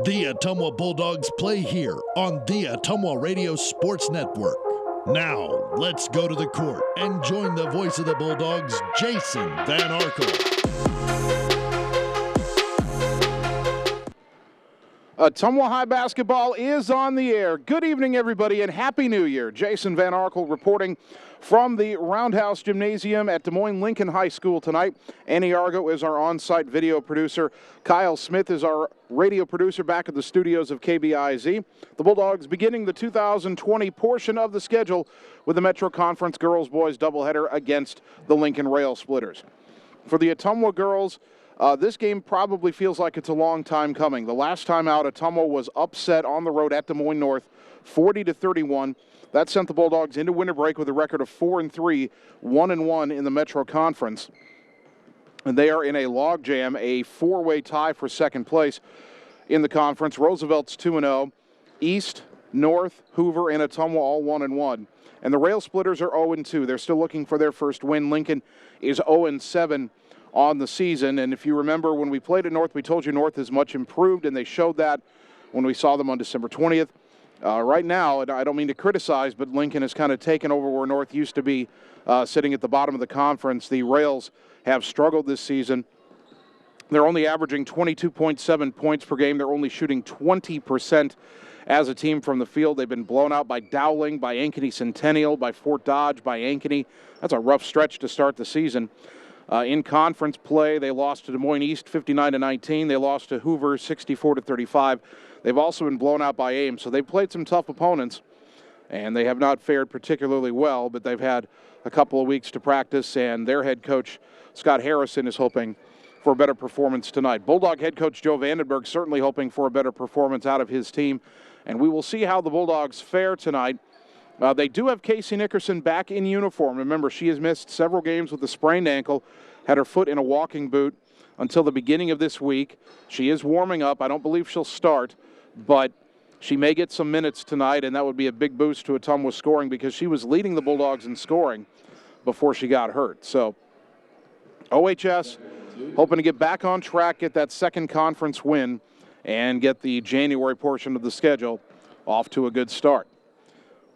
The Ottumwa Bulldogs play here on the Ottumwa Radio Sports Network. Now, let's go to the court and join the voice of the Bulldogs, Jason Van Arkel. Ottumwa High basketball is on the air. Good evening, everybody, and Happy New Year. Jason Van Arkel reporting from the Roundhouse Gymnasium at Des Moines Lincoln High School tonight. Annie Argo is our on-site video producer. Kyle Smith is our radio producer back at the studios of KBIZ. The Bulldogs beginning the 2020 portion of the schedule with the Metro Conference girls-boys doubleheader against the Lincoln Railsplitters. For the Ottumwa girls, this game probably feels like it's a long time coming. The last time out, Ottumwa was upset on the road at Des Moines North, 40-31. That sent the Bulldogs into winter break with a record of 4-3, 1-1 in the Metro Conference. And they are in a logjam, a four-way tie for second place in the conference. Roosevelt's 2-0. East, North, Hoover, and Ottumwa all 1-1. And the Railsplitters are 0-2. They're still looking for their first win. Lincoln is 0-7 on the season. And if you remember, when we played at North, we told you North is much improved, and they showed that when we saw them on December 20th. Right now, and I don't mean to criticize, but Lincoln has kind of taken over where North used to be, sitting at the bottom of the conference. The Rails have struggled this season. They're only averaging 22.7 points per game. They're only shooting 20% as a team from the field. They've been blown out by Dowling, by Ankeny Centennial, by Fort Dodge, by Ankeny. That's a rough stretch to start the season. In conference play, they lost to Des Moines East 59-19. They lost to Hoover 64-35. They've also been blown out by Ames, so they've played some tough opponents, and they have not fared particularly well, but they've had a couple of weeks to practice, and their head coach, Scott Harrison, is hoping for a better performance tonight. Bulldog head coach Joe Vandenberg certainly hoping for a better performance out of his team, and we will see how the Bulldogs fare tonight. They do have Casey Nickerson back in uniform. Remember, she has missed several games with a sprained ankle, had her foot in a walking boot until the beginning of this week. She is warming up. I don't believe she'll start, but she may get some minutes tonight, and that would be a big boost to Ottumwa's scoring because she was leading the Bulldogs in scoring before she got hurt. So OHS hoping to get back on track, get that second conference win, and get the January portion of the schedule off to a good start.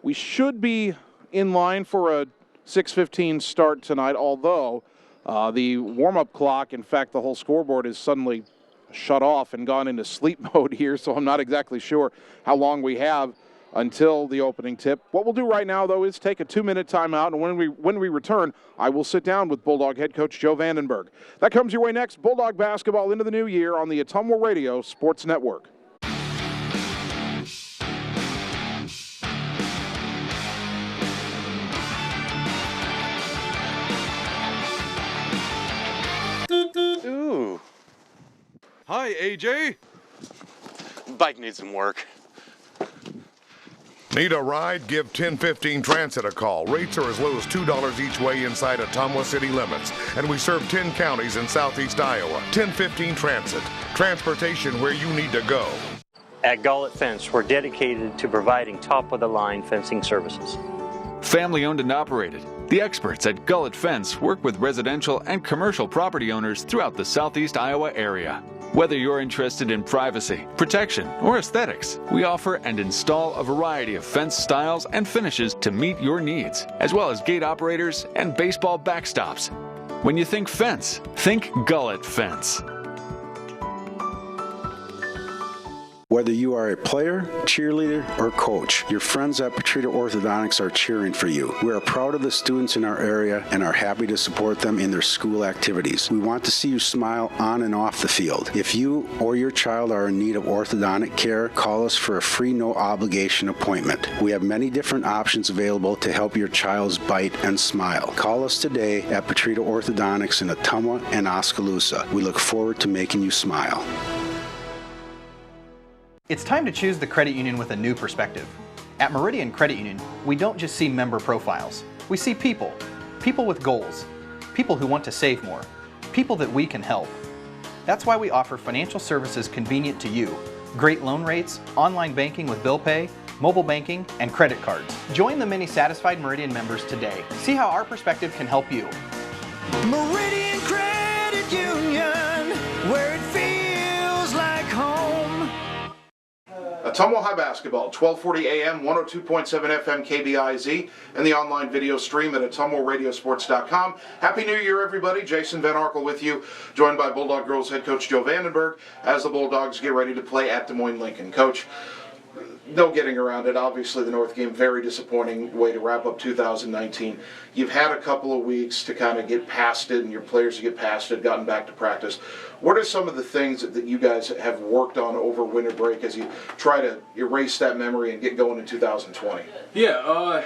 We should be in line for a 6:15 start tonight, although the warm-up clock, in fact, the whole scoreboard is suddenly shut off and gone into sleep mode here, so I'm not exactly sure how long we have until the opening tip. What we'll do right now, though, is take a 2-minute timeout, and when we return, I will sit down with Bulldog head coach Joe Vandenberg. That comes your way next. Bulldog basketball into the new year on the Ottumwa Radio Sports Network. Ooh. Hi, AJ. Bike needs some work. Need a ride? Give 1015 Transit a call. Rates are as low as $2 each way inside Ottumwa city limits. And we serve 10 counties in southeast Iowa. 1015 Transit. Transportation where you need to go. At Gullet Fence, we're dedicated to providing top-of-the-line fencing services. Family owned and operated. The experts at Gullet Fence work with residential and commercial property owners throughout the southeast Iowa area. Whether you're interested in privacy, protection, or aesthetics, we offer and install a variety of fence styles and finishes to meet your needs, as well as gate operators and baseball backstops. When you think fence, think Gullet Fence. Whether you are a player, cheerleader, or coach, your friends at Petrita Orthodontics are cheering for you. We are proud of the students in our area and are happy to support them in their school activities. We want to see you smile on and off the field. If you or your child are in need of orthodontic care, call us for a free, no-obligation appointment. We have many different options available to help your child's bite and smile. Call us today at Petrita Orthodontics in Ottumwa and Oskaloosa. We look forward to making you smile. It's time to choose the credit union with a new perspective. At Meridian Credit Union, we don't just see member profiles. We see people. People with goals. People who want to save more. People that we can help. That's why we offer financial services convenient to you. Great loan rates, online banking with bill pay, mobile banking, and credit cards. Join the many satisfied Meridian members today. See how our perspective can help you. Meridian Credit Union, where it feels Ottumwa High Basketball, 1240 AM, 102.7 FM KBIZ, and the online video stream at ottumwaradiosports.com. Happy New Year, everybody. Jason Van Arkel with you, joined by Bulldog Girls head coach Joe Vandenberg as the Bulldogs get ready to play at Des Moines Lincoln. Coach, no getting around it. Obviously, the North game, very disappointing way to wrap up 2019. You've had a couple of weeks to kind of get past it, and your players to get past it, gotten back to practice. What are some of the things that you guys have worked on over winter break as you try to erase that memory and get going in 2020? Yeah,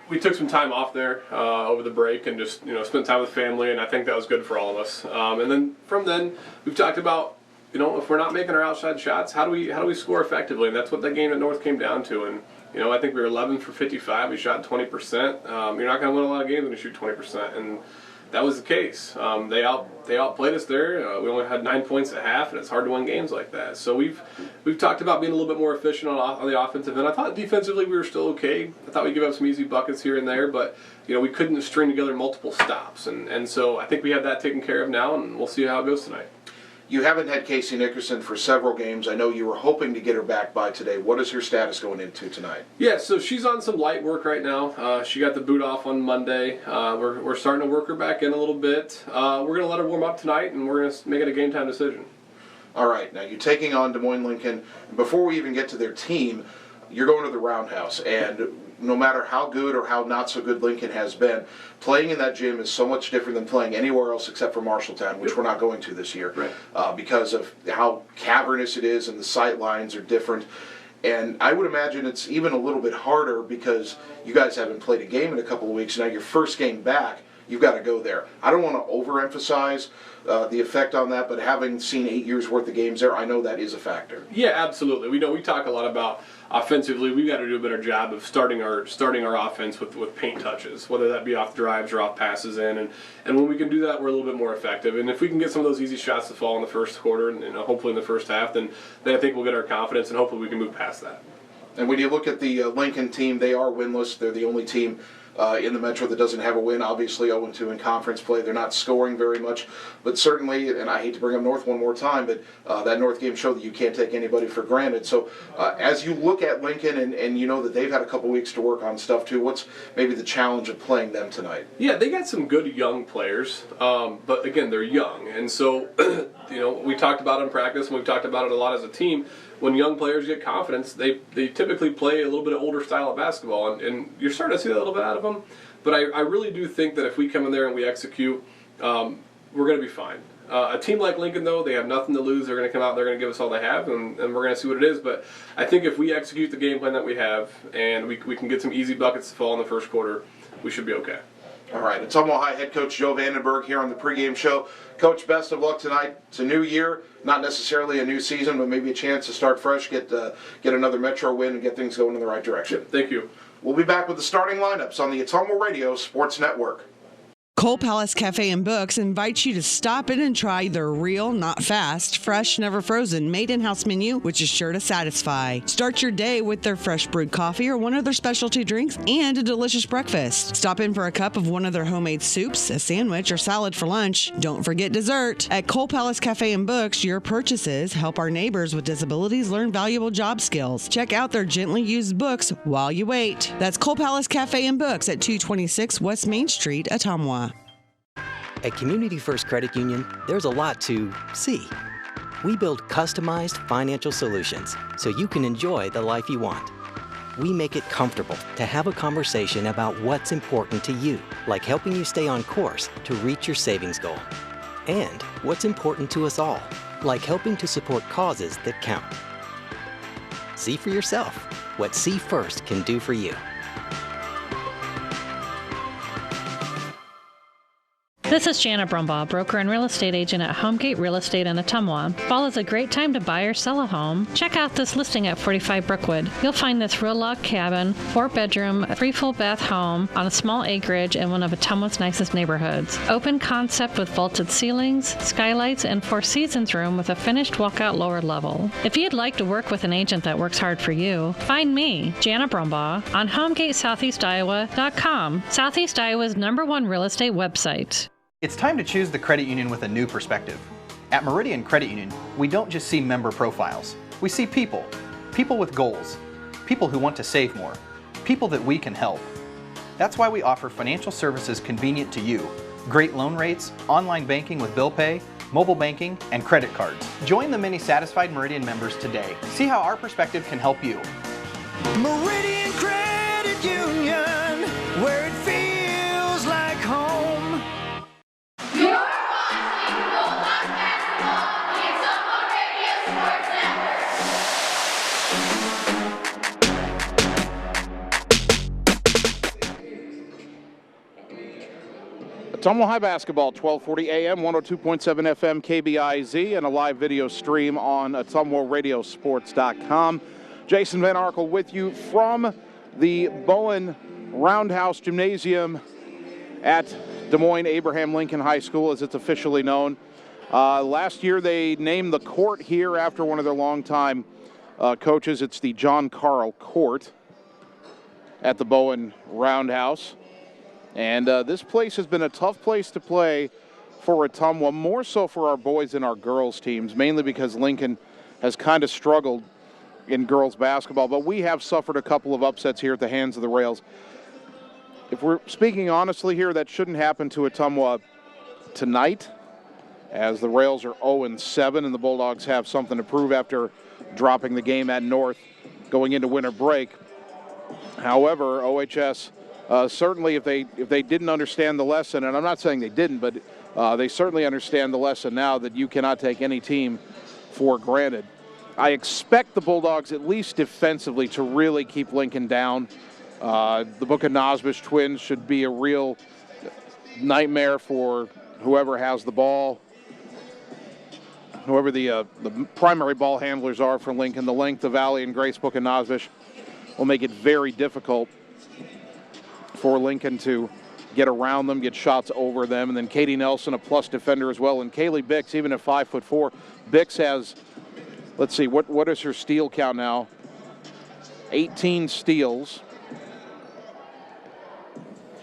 we took some time off there over the break and just, spent time with family, and I think that was good for all of us. And then from then, we've talked about, if we're not making our outside shots, how do we score effectively? And that's what that game at North came down to. And I think we were 11 for 55. We shot 20%. You're not going to win a lot of games when you shoot 20%, and that was the case. They outplayed us there. We only had 9 points at half, and it's hard to win games like that. So we've talked about being a little bit more efficient on the offensive end. I thought defensively we were still okay. I thought we gave up some easy buckets here and there, but we couldn't string together multiple stops, and so I think we have that taken care of now, and we'll see how it goes tonight. You haven't had Casey Nickerson for several games. I know you were hoping to get her back by today. What is her status going into tonight? Yeah, so she's on some light work right now. She got the boot off on Monday. We're starting to work her back in a little bit. We're going to let her warm up tonight, and we're going to make it a game time decision. All right, now you're taking on Des Moines Lincoln. Before we even get to their team, you're going to the Roundhouse, and no matter how good or how not so good Lincoln has been, playing in that gym is so much different than playing anywhere else except for Marshalltown, which we're not going to this year, right. Because of how cavernous it is and the sight lines are different. And I would imagine it's even a little bit harder because you guys haven't played a game in a couple of weeks. Now your first game back, you've got to go there. I don't want to overemphasize the effect on that, but having seen 8 years worth of games there, I know that is a factor. Yeah, absolutely. We talk a lot about offensively. We've got to do a better job of starting our offense with paint touches, whether that be off drives or off passes in, and when we can do that, we're a little bit more effective. And if we can get some of those easy shots to fall in the first quarter and hopefully in the first half, then I think we'll get our confidence and hopefully we can move past that. And when you look at the Lincoln team, they are winless. They're the only team in the Metro that doesn't have a win. Obviously 0-2 in conference play. They're not scoring very much, but certainly, and I hate to bring up North one more time, but that North game showed that you can't take anybody for granted. So as you look at Lincoln and you know that they've had a couple weeks to work on stuff too, what's maybe the challenge of playing them tonight? Yeah, they got some good young players, but again, they're young, and so we talked about it in practice, and we've talked about it a lot as a team. When young players get confidence, they typically play a little bit of older style of basketball, and you're starting to see that a little bit out of them. But I really do think that if we come in there and we execute, we're going to be fine. A team like Lincoln, though, they have nothing to lose. They're going to come out and they're going to give us all they have, and we're going to see what it is. But I think if we execute the game plan that we have and we can get some easy buckets to fall in the first quarter, we should be okay. All right, Ottumwa High head coach Joe Vandenberg here on the pregame show. Coach, best of luck tonight. It's a new year, not necessarily a new season, but maybe a chance to start fresh, get another Metro win, and get things going in the right direction. Thank you. We'll be back with the starting lineups on the Ottumwa Radio Sports Network. Coal Palace Cafe and Books invites you to stop in and try their real, not fast, fresh, never frozen, made-in-house menu, which is sure to satisfy. Start your day with their fresh brewed coffee or one of their specialty drinks and a delicious breakfast. Stop in for a cup of one of their homemade soups, a sandwich, or salad for lunch. Don't forget dessert. At Coal Palace Cafe and Books, your purchases help our neighbors with disabilities learn valuable job skills. Check out their gently used books while you wait. That's Coal Palace Cafe and Books at 226 West Main Street, Ottumwa. At Community First Credit Union, there's a lot to see. We build customized financial solutions so you can enjoy the life you want. We make it comfortable to have a conversation about what's important to you, like helping you stay on course to reach your savings goal. And what's important to us all, like helping to support causes that count. See for yourself what See First can do for you. This is Jana Brumbaugh, broker and real estate agent at Homegate Real Estate in Ottumwa. Fall is a great time to buy or sell a home. Check out this listing at 45 Brookwood. You'll find this real log cabin, 4-bedroom, 3 full bath home on a small acreage in one of Ottumwa's nicest neighborhoods. Open concept with vaulted ceilings, skylights, and 4 Seasons room with a finished walkout lower level. If you'd like to work with an agent that works hard for you, find me, Jana Brumbaugh, on HomegateSoutheastIowa.com, Southeast Iowa's #1 real estate website. It's time to choose the credit union with a new perspective. At Meridian Credit Union, we don't just see member profiles. We see people. People with goals, people who want to save more, people that we can help. That's why we offer financial services convenient to you. Great loan rates, online banking with bill pay, mobile banking, and credit cards. Join the many satisfied Meridian members today. See how our perspective can help you. Meridian Credit Union, where it feels like home. You're watching Bulldog basketball on the Ottumwa Radio Sports Network. Ottumwa High Basketball, 1240 AM, 102.7 FM, KBIZ, and a live video stream on OttumwaRadiosports.com. Jason Van Arkel with you from the Bowen Roundhouse Gymnasium at Des Moines Abraham Lincoln High School, as it's officially known. Last year they named the court here after one of their longtime coaches. It's the John Carl Court at the Bowen Roundhouse. And this place has been a tough place to play for Ottumwa, more so for our boys and our girls teams, mainly because Lincoln has kind of struggled in girls basketball, but we have suffered a couple of upsets here at the hands of the Rails. If we're speaking honestly here, that shouldn't happen to Ottumwa tonight, as the Rails are 0-7 and the Bulldogs have something to prove after dropping the game at North going into winter break. However, OHS certainly, if they didn't understand the lesson, and I'm not saying they didn't, but they certainly understand the lesson now that you cannot take any team for granted. I expect the Bulldogs, at least defensively, to really keep Lincoln down. The Book of Nosbish twins should be a real nightmare for whoever has the ball, whoever the primary ball handlers are for Lincoln. The length of Valley and Grace Book of Nosbish will make it very difficult for Lincoln to get around them, get shots over them. And then Katie Nelson, a plus defender as well. And Kaylee Bix, even at 5'4", Bix has, let's see, what is her steal count now? 18 steals.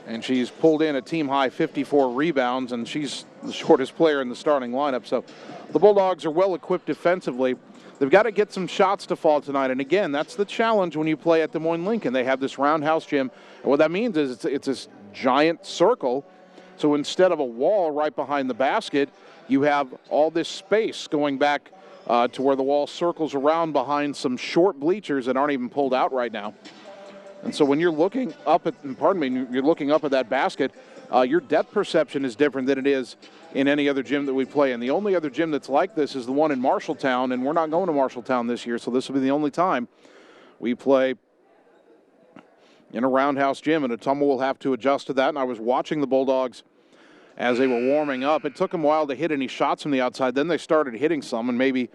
And she's pulled in a team-high 54 rebounds, and she's the shortest player in the starting lineup. So the Bulldogs are well-equipped defensively. They've got to get some shots to fall tonight. And, again, that's the challenge when you play at Des Moines Lincoln. They have this roundhouse gym. And what that means is it's this giant circle. So instead of a wall right behind the basket, you have all this space going back to where the wall circles around behind some short bleachers that aren't even pulled out right now. And so when you're looking up at, you're looking up at that basket, your depth perception is different than it is in any other gym that we play in. The only other gym that's like this is the one in Marshalltown, and we're not going to Marshalltown this year, so this will be the only time we play in a roundhouse gym, and Ottumwa will have to adjust to that. And I was watching the Bulldogs as they were warming up. It took them a while to hit any shots from the outside. Then they started hitting some, and maybe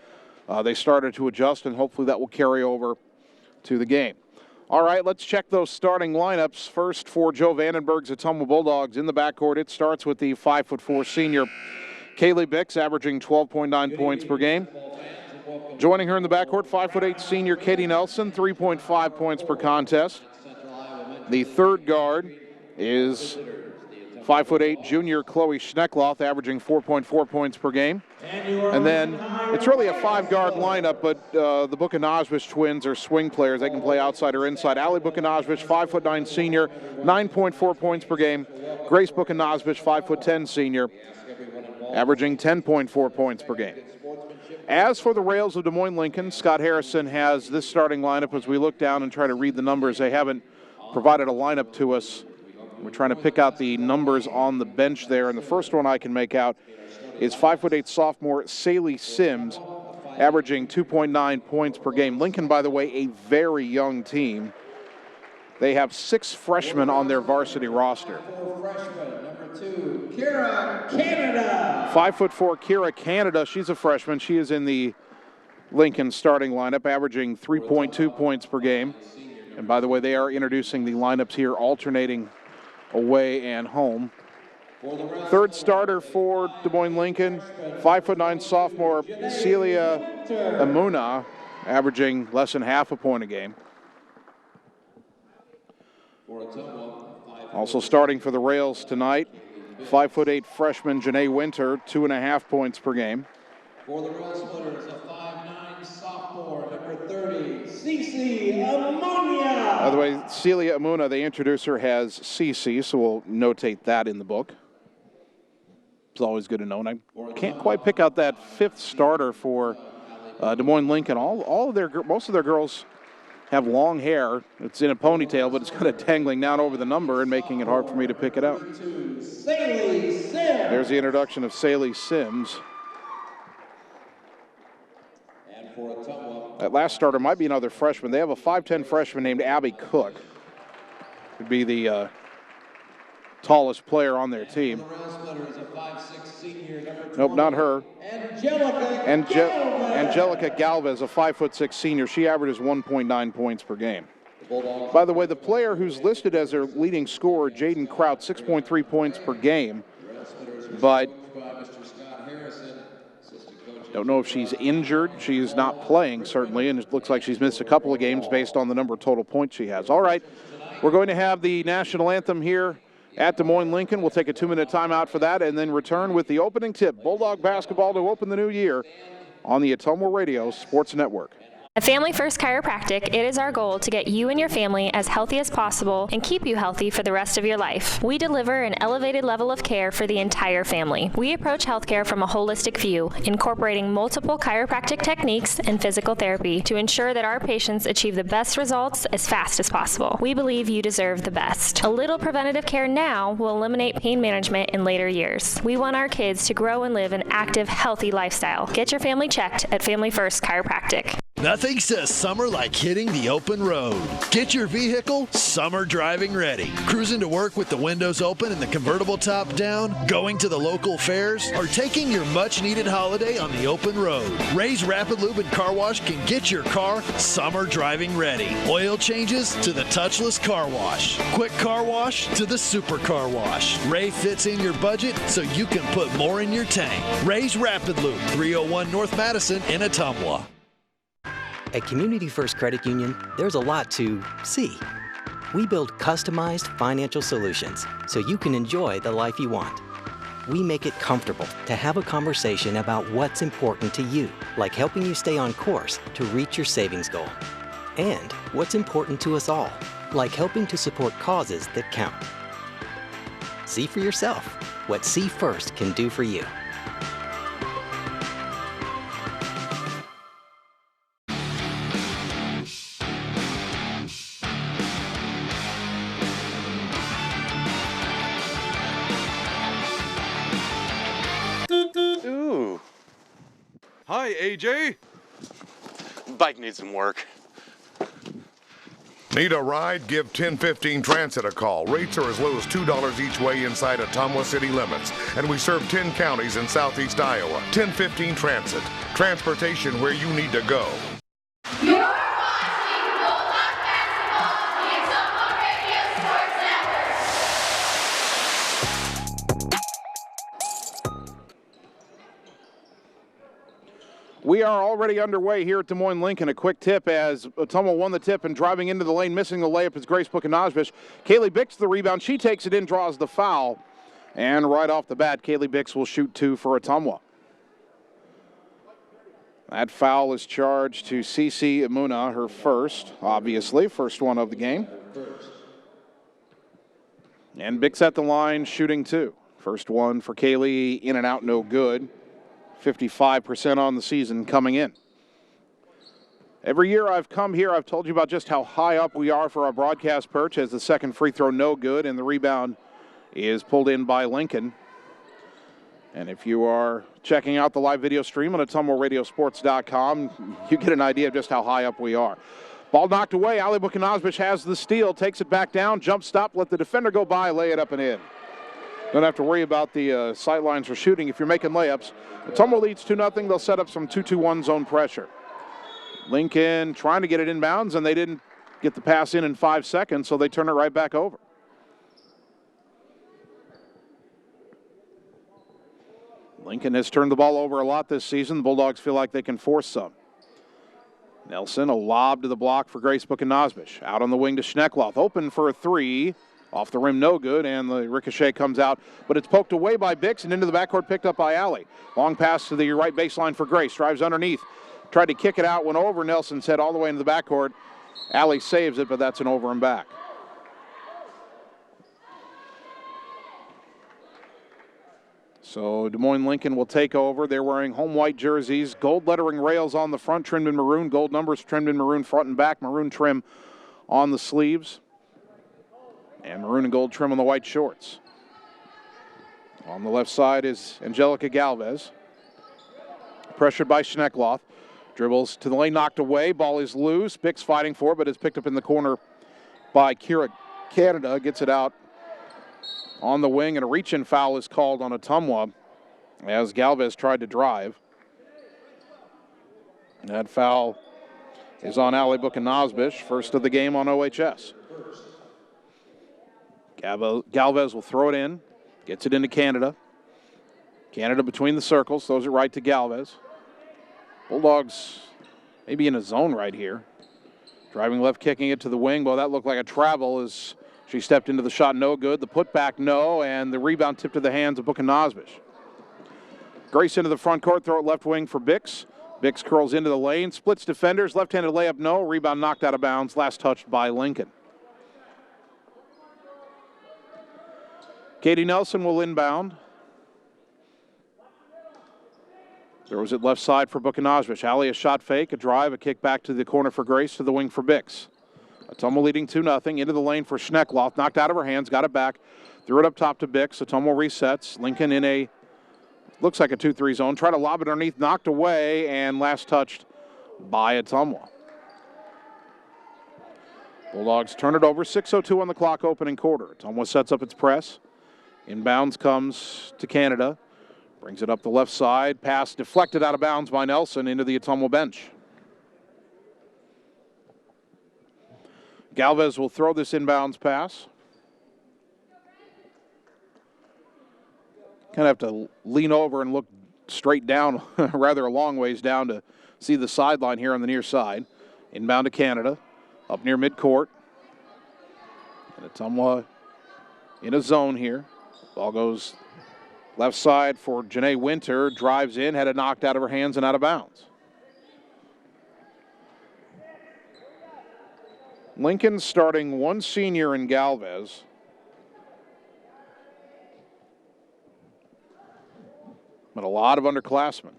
they started to adjust, and hopefully that will carry over to the game. All right, let's check those starting lineups. First for Joe Vandenberg's Ottumwa Bulldogs in the backcourt. It starts with the 5'4" senior Kaylee Bix, averaging 12.9 points per game. Joining her in the backcourt, 5'8" senior Katie Nelson, 3.5 points per contest. The third guard is 5'8" junior Chloe Schneckloth, averaging 4.4 points per game. And then it's really a five-guard lineup, but the Book of Nosbish twins are swing players. They can play outside or inside. Allie Book of Nosbish, 5'9" senior, 9.4 points per game. Grace Book of Nosbish, 5'10" senior, averaging 10.4 points per game. As for the Rails of Des Moines Lincoln, Scott Harrison has this starting lineup. As we look down and try to read the numbers, they haven't provided a lineup to us. We're trying to pick out the numbers on the bench there, and the first one I can make out is 5'8" sophomore Saley Sims, averaging 2.9 points per game. Lincoln, by the way, a very young team. They have 6 freshmen on their varsity roster. Number 2, Kira Canada. 5'4" Kira Canada, she's a freshman. She is in the Lincoln starting lineup, averaging 3.2 points per game. And by the way, they are introducing the lineups here, alternating away and home. Third starter for Des Moines Lincoln, 5'9" sophomore Celia Amuna, averaging less than half a point a game. Also starting for the Rails tonight, 5'8" freshman Janae Winter, 2.5 points per game. For the Railsplitters, a 5'9" sophomore, number 30, Cece Ammonia. By the way, Celia Amuna, they introduce her as Cece, so we'll notate that in the book. It's always good to know. And I can't quite pick out that fifth starter for Des Moines Lincoln. Most of their girls have long hair. It's in a ponytail, but it's kind of dangling down over the number and making it hard for me to pick it out. There's the introduction of Saley Sims. That last starter might be another freshman. They have a 5'10" freshman named Abby Cook. Could be the tallest player on their team. Nope, not her. Angelica Galvez, a 5'6" senior. She averages 1.9 points per game. By the way, the player who's listed as their leading scorer, Jaden Kraut, 6.3 points per game. But don't know if she's injured. She is not playing, certainly, and it looks like she's missed a couple of games based on the number of total points she has. All right, we're going to have the national anthem here at Des Moines Lincoln. We'll take a 2-minute timeout for that and then return with the opening tip. Bulldog basketball to open the new year on the Ottumwa Radio Sports Network. At Family First Chiropractic, it is our goal to get you and your family as healthy as possible and keep you healthy for the rest of your life. We deliver an elevated level of care for the entire family. We approach healthcare from a holistic view, incorporating multiple chiropractic techniques and physical therapy to ensure that our patients achieve the best results as fast as possible. We believe you deserve the best. A little preventative care now will eliminate pain management in later years. We want our kids to grow and live an active, healthy lifestyle. Get your family checked at Family First Chiropractic. Nothing says summer like hitting the open road. Get your vehicle summer driving ready. Cruising to work with the windows open and the convertible top down, going to the local fairs, or taking your much-needed holiday on the open road. Ray's Rapid Lube and Car Wash can get your car summer driving ready. Oil changes to the touchless car wash. Quick car wash to the super car wash. Ray fits in your budget so you can put more in your tank. Ray's Rapid Lube, 301 North Madison in Ottumwa. At Community First Credit Union, there's a lot to see. We build customized financial solutions so you can enjoy the life you want. We make it comfortable to have a conversation about what's important to you, like helping you stay on course to reach your savings goal. And what's important to us all, like helping to support causes that count. See for yourself what See First can do for you. Ooh. Hi, AJ. Bike needs some work. Need a ride? Give 1015 Transit a call. Rates are as low as $2 each way inside Ottumwa city limits. And we serve 10 counties in southeast Iowa. 1015 Transit. Transportation where you need to go. You're watching Bulldog basketball on the Ottumwa Radio Sports Network. We are already underway here at Des Moines Lincoln. A quick tip as Ottumwa won the tip and driving into the lane, missing the layup is Grace Buchanosbish. Kaylee Bix the rebound. She takes it in, draws the foul. And right off the bat, Kaylee Bix will shoot two for Ottumwa. That foul is charged to Cece Imuna, her first, obviously, first one of the game. And Bix at the line, shooting two. First one for Kaylee, in and out, no good. 55% on the season coming in. Every year I've come here, I've told you about just how high up we are for our broadcast perch as the second free throw no good and the rebound is pulled in by Lincoln. And if you are checking out the live video stream on AttumwaRadioSports.com, you get an idea of just how high up we are. Ball knocked away. Ali Buchanosbish has the steal, takes it back down, jump stop, let the defender go by, lay it up and in. Don't have to worry about the sight lines for shooting if you're making layups. Ottumwa leads 2-0. They'll set up some 2-2-1 zone pressure. Lincoln trying to get it inbounds, and they didn't get the pass in 5 seconds, so they turn it right back over. Lincoln has turned the ball over a lot this season. The Bulldogs feel like they can force some. Nelson, a lob to the block for Grace Buchanosbish. Out on the wing to Schneckloth. Open for a three. Off the rim, no good, and the ricochet comes out, but it's poked away by Bix and into the backcourt, picked up by Alley. Long pass to the right baseline for Grace. Drives underneath. Tried to kick it out, went over Nelson's head all the way into the backcourt. Alley saves it, but that's an over and back. So Des Moines Lincoln will take over. They're wearing home white jerseys, gold lettering rails on the front, trimmed in maroon, gold numbers trimmed in maroon front and back, maroon trim on the sleeves, and maroon and gold trim on the white shorts. On the left side is Angelica Galvez. Pressured by Schneckloth. Dribbles to the lane, knocked away. Ball is loose. Bix fighting for it, but is picked up in the corner by Kira Canada. Gets it out on the wing, and a reach-in foul is called on Ottumwa as Galvez tried to drive. And that foul is on Allie Buchanosbish, first of the game on OHS. Galvez will throw it in, gets it into Canada. Canada between the circles, throws it right to Galvez. Bulldogs maybe in a zone right here. Driving left, kicking it to the wing. Well, that looked like a travel as she stepped into the shot, no good. The putback, no, and the rebound tipped to the hands of Buchanosbish. Grace into the front court, throw it left wing for Bix. Bix curls into the lane, splits defenders, left-handed layup, no. Rebound knocked out of bounds, last touched by Lincoln. Katie Nelson will inbound. Throws it left side for Buchanosbish. Alley a shot fake, a drive, a kick back to the corner for Grace, to the wing for Bix. Ottumwa leading 2-0, into the lane for Schneckloth, knocked out of her hands, got it back, threw it up top to Bix. Ottumwa resets. Lincoln in a, looks like a 2-3 zone, try to lob it underneath, knocked away, and last touched by Ottumwa. Bulldogs turn it over, 6:02 on the clock, opening quarter. Ottumwa sets up its press. Inbounds comes to Canada. Brings it up the left side. Pass deflected out of bounds by Nelson into the Ottumwa bench. Galvez will throw this inbounds pass. Kind of have to lean over and look straight down, rather a long ways down to see the sideline here on the near side. Inbound to Canada, up near midcourt. And Ottumwa in a zone here. Ball goes left side for Janae Winter, drives in, had it knocked out of her hands and out of bounds. Lincoln starting one senior in Galvez. But a lot of underclassmen.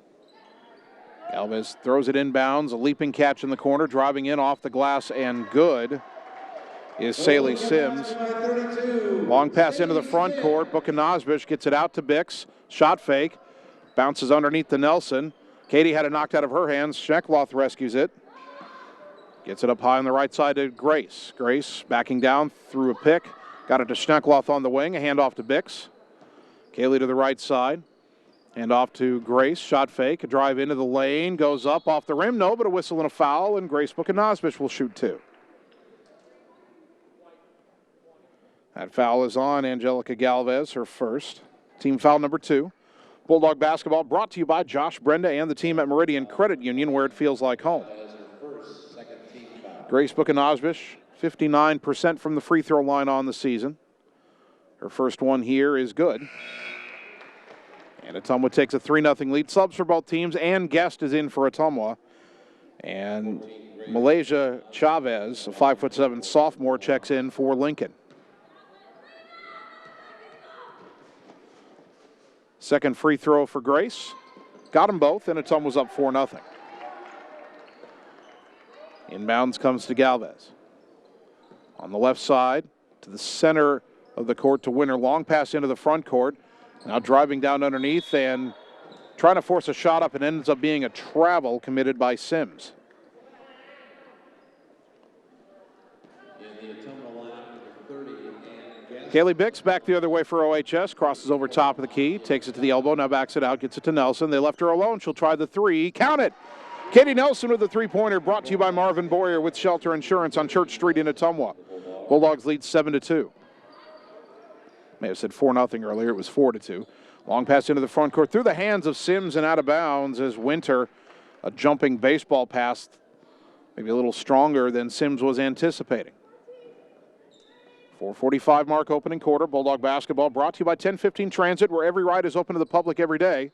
Galvez throws it inbounds, a leaping catch in the corner, driving in off the glass and good is Saley Sims. Long pass into the front court. Buchanosbish gets it out to Bix. Shot fake. Bounces underneath to Nelson. Katie had it knocked out of her hands. Schneckloth rescues it. Gets it up high on the right side to Grace. Grace backing down through a pick. Got it to Schneckloth on the wing. A handoff to Bix. Kaylee to the right side. Hand off to Grace. Shot fake. A drive into the lane. Goes up off the rim. No, but a whistle and a foul. And Grace Buchanosbish will shoot two. That foul is on Angelica Galvez, her first. Team foul number 2. Bulldog basketball brought to you by Josh Brenda and the team at Meridian Credit Union, where it feels like home. Grace Buchanosbish, 59% from the free throw line on the season. Her first one here is good. And Ottumwa takes a 3-0 lead. Subs for both teams, and Guest is in for Ottumwa. And Malaysia Chavez, a 5'7" sophomore, checks in for Lincoln. Second free throw for Grace. Got them both, and Ottumwa's up 4-0. Inbounds comes to Galvez. On the left side, to the center of the court to Winter. Long pass into the front court. Now driving down underneath and trying to force a shot up, and ends up being a travel committed by Sims. Kaylee Bix back the other way for OHS, crosses over top of the key, takes it to the elbow, now backs it out, gets it to Nelson. They left her alone. She'll try the three. Count it! Katie Nelson with the three-pointer, brought to you by Marvin Boyer with Shelter Insurance on Church Street in Ottumwa. Bulldogs lead 7-2. May have said 4-0 earlier. It was 4-2. Long pass into the front court through the hands of Sims and out of bounds as Winter, a jumping baseball pass, maybe a little stronger than Sims was anticipating. 4:45 mark opening quarter. Bulldog basketball brought to you by 1015 Transit, where every ride is open to the public every day.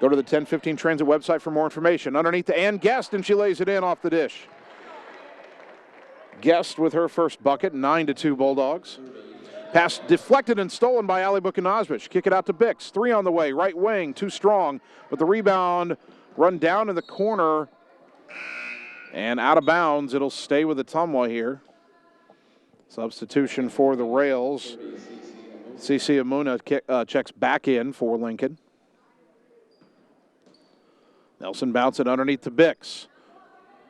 Go to the 1015 Transit website for more information. Underneath to Ann Guest, and she lays it in off the dish. Guest with her first bucket, 9-2 Bulldogs. Pass deflected and stolen by Ali Bukanazbish. Kick it out to Bix. 3 on the way, right wing, too strong. But the rebound run down in the corner and out of bounds. It'll stay with Ottumwa here. Substitution for the Rails. CC Amuna checks back in for Lincoln. Nelson bounced it underneath to Bix.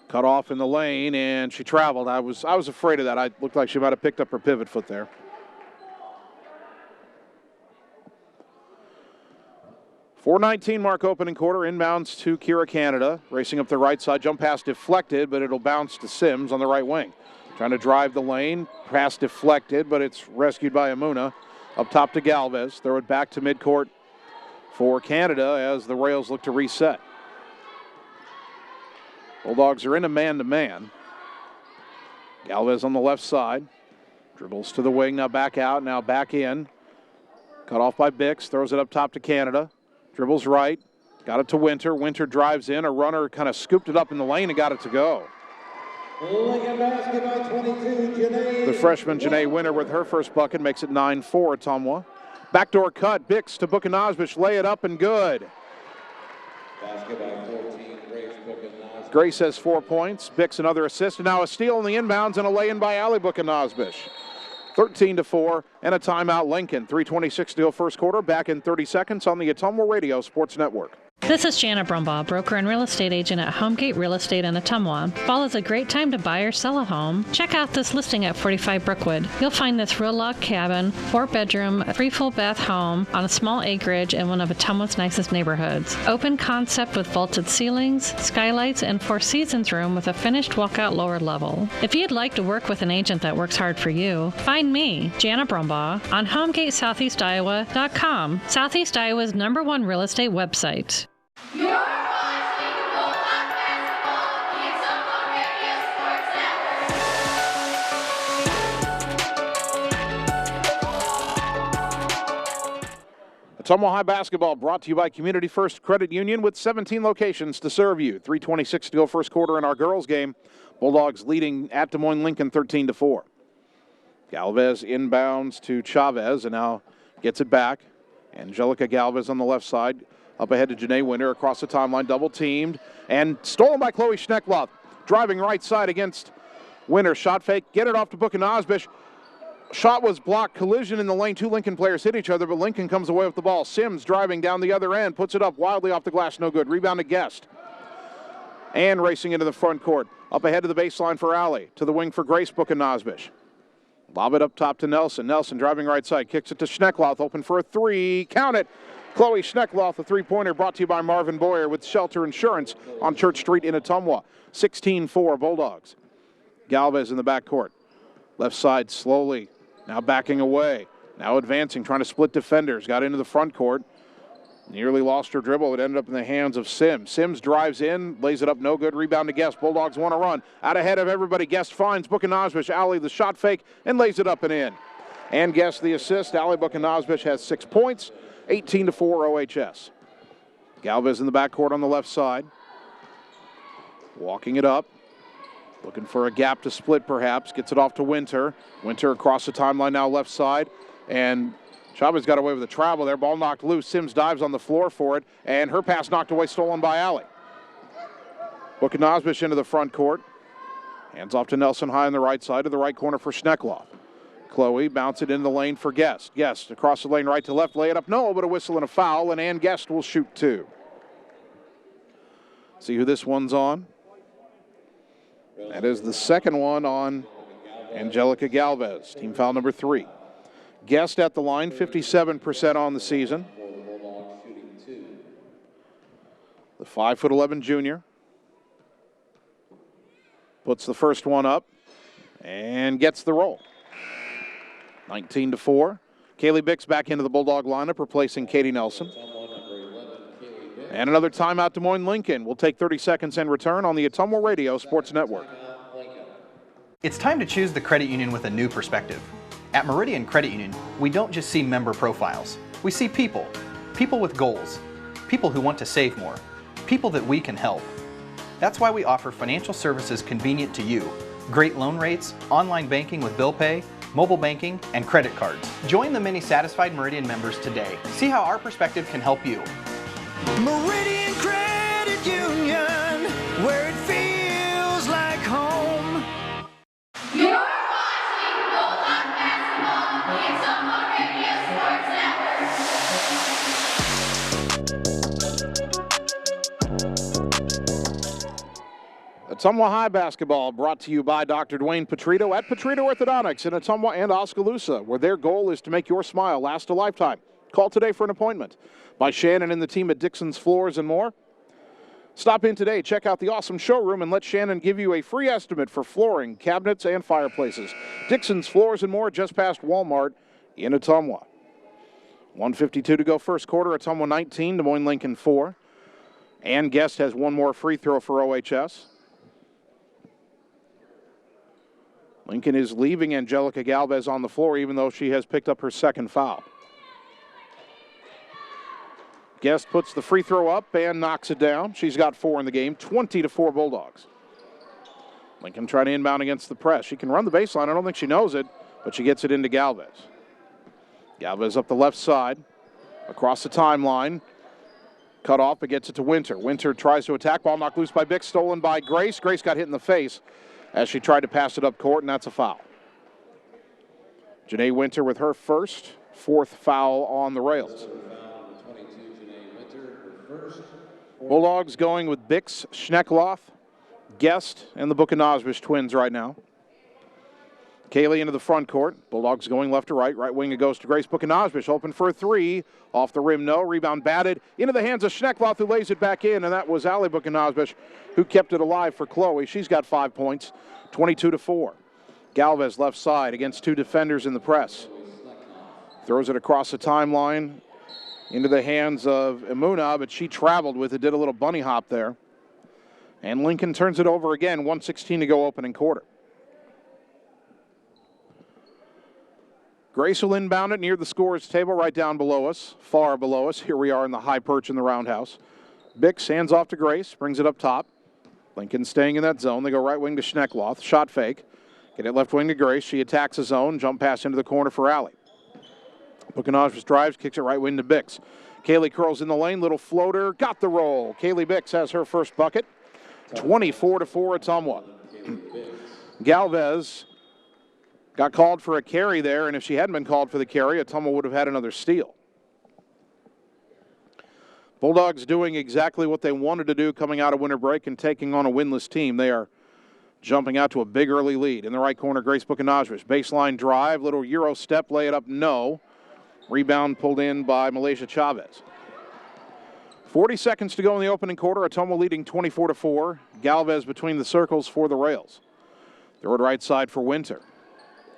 Cut off in the lane, and she traveled. I was afraid of that. I looked like she might have picked up her pivot foot there. 4:19 mark opening quarter. Inbounds to Kira Canada. Racing up the right side. Jump pass deflected, but it'll bounce to Sims on the right wing. Trying to drive the lane. Pass deflected, but it's rescued by Amuna. Up top to Galvez. Throw it back to midcourt for Canada as the Rails look to reset. Bulldogs are in a man-to-man. Galvez on the left side. Dribbles to the wing, now back out, now back in. Cut off by Bix, throws it up top to Canada. Dribbles right, got it to Winter. Winter drives in, a runner kind of scooped it up in the lane and got it to go. Basketball 22, The freshman Janae Winter with her first bucket makes it 9-4 Ottumwa. Backdoor cut, Bix to Bukanazbish, lay it up and good. Basketball 14, Grace has 4 points. Bix another assist. And now a steal on the inbounds and a lay-in by Ali Bukanazbish. 13-4 and a timeout Lincoln. 3:26 to go first quarter. Back in 30 seconds on the Ottumwa Radio Sports Network. This is Jana Brumbaugh, broker and real estate agent at Homegate Real Estate in Ottumwa. Fall is a great time to buy or sell a home. Check out this listing at 45 Brookwood. You'll find this real log cabin, 4-bedroom, 3 full bath home on a small acreage in one of Ottumwa's nicest neighborhoods. Open concept with vaulted ceilings, skylights, and 4 seasons room with a finished walkout lower level. If you'd like to work with an agent that works hard for you, find me, Jana Brumbaugh, on HomegateSoutheastIowa.com, Southeast Iowa's #1 real estate website. You're watching Bulldog Basketball on the Ottumwa Radio Sports Network. Ottumwa High Basketball brought to you by Community First Credit Union with 17 locations to serve you. 3:26 to go first quarter in our girls game. Bulldogs leading at Des Moines Lincoln 13-4. Galvez inbounds to Chavez and now gets it back. Angelica Galvez on the left side. Up ahead to Janae Winter across the timeline, double teamed, and stolen by Chloe Schneckloth. Driving right side against Winter. Shot fake, get it off to Bukanazbish. Shot was blocked, collision in the lane. 2 Lincoln players hit each other, but Lincoln comes away with the ball. Sims driving down the other end, puts it up wildly off the glass, no good. Rebound to Guest. And racing into the front court. Up ahead to the baseline for Alley. To the wing for Grace Bukanazbish. Lob it up top to Nelson. Nelson driving right side, kicks it to Schneckloth, open for a 3. Count it. Chloe Schneckloth, a 3-pointer brought to you by Marvin Boyer with Shelter Insurance on Church Street in Ottumwa. 16-4 Bulldogs. Galvez in the backcourt. Left side slowly, now backing away. Now advancing, trying to split defenders. Got into the front court. Nearly lost her dribble. It ended up in the hands of Sims. Sims drives in, lays it up, no good. Rebound to Guest. Bulldogs want to run. Out ahead of everybody, Guest finds Bukanazbish. Ali the shot fake and lays it up and in. And Guest the assist. Ali Bukanazbish has 6 points. 18-4 OHS. Galvez in the backcourt on the left side. Walking it up. Looking for a gap to split perhaps. Gets it off to Winter. Winter across the timeline now left side. And Chavez got away with a travel there. Ball knocked loose. Sims dives on the floor for it. And her pass knocked away, stolen by Ali. Bukanazbish into the front court. Hands off to Nelson high on the right side to the right corner for Schneckloff. Chloe bounce it in the lane for Guest. Guest across the lane right to left, lay it up. No, but a whistle and a foul, and Ann Guest will shoot 2. See who this one's on. That is the second one on Angelica Galvez. Team foul number 3. Guest at the line, 57% on the season. The 5'11" junior puts the first one up and gets the roll. 19-4. Kaylee Bix back into the Bulldog lineup, replacing Katie Nelson. And another timeout, Des Moines Lincoln. We'll take 30 seconds and return on the Ottumwa Radio Sports Network. It's time to choose the credit union with a new perspective. At Meridian Credit Union, we don't just see member profiles. We see people. People with goals. People who want to save more. People that we can help. That's why we offer financial services convenient to you. Great loan rates, online banking with bill pay, mobile banking, and credit cards. Join the many satisfied Meridian members today. See how our perspective can help you. Meridian Credit Union, where it feels like home. You're watching Bulldog basketball on the Ottumwa Radio Sports Network. Ottumwa High basketball brought to you by Dr. Dwayne Petrito at Petrito Orthodontics in Ottumwa and Oskaloosa, where their goal is to make your smile last a lifetime. Call today for an appointment. By Shannon and the team at Dixon's Floors and More. Stop in today, check out the awesome showroom, and let Shannon give you a free estimate for flooring, cabinets, and fireplaces. Dixon's Floors and More, just past Walmart in Ottumwa. 1:52 to go first quarter. Ottumwa 19, Des Moines Lincoln 4. And Guest has one more free throw for OHS. Lincoln is leaving Angelica Galvez on the floor, even though she has picked up her second foul. Guest puts the free throw up and knocks it down. She's got 4 in the game, 20-4 Bulldogs. Lincoln trying to inbound against the press. She can run the baseline. I don't think she knows it, but she gets it into Galvez. Galvez up the left side, across the timeline. Cut off, but gets it to Winter. Winter tries to attack. Ball knocked loose by Bix, stolen by Grace. Grace got hit in the face as she tried to pass it up court, and that's a foul. Janae Winter with her first, 4th foul on the Rails. Bulldogs going with Bix, Schneckloth, Guest, and the Buchanazbish twins right now. Kaylee into the front court. Bulldogs going left to right. Right wing it goes to Grace Buchanazbish. Open for a 3. Off the rim, no. Rebound batted into the hands of Schneckloth, who lays it back in, and that was Allie Buchanazbish, who kept it alive for Chloe. She's got 5 points, 22-4. Galvez left side against 2 defenders in the press. Throws it across the timeline into the hands of Imuna, but she traveled with it, did a little bunny hop there. And Lincoln turns it over again, 1:16 to go opening quarter. Grace will inbound it near the scorer's table right down below us, far below us. Here we are in the high perch in the roundhouse. Bix hands off to Grace, brings it up top. Lincoln staying in that zone. They go right wing to Schneckloth, shot fake. Get it left wing to Grace. She attacks the zone, jump pass into the corner for Allie. Buchanazbish drives, kicks it right wing to Bix. Kaylee curls in the lane, little floater, got the roll. Kaylee Bix has her first bucket, 24-4 Ottumwa. Galvez got called for a carry there, and if she hadn't been called for the carry, Ottumwa would have had another steal. Bulldogs doing exactly what they wanted to do coming out of winter break and taking on a winless team. They are jumping out to a big early lead. In the right corner, Grace Buchanazbish. Baseline drive, little Euro step, lay it up, no. Rebound pulled in by Malaysia Chavez. 40 seconds to go in the opening quarter. Ottumwa leading 24-4. Galvez between the circles for the Rails. Throw it right side for Winter.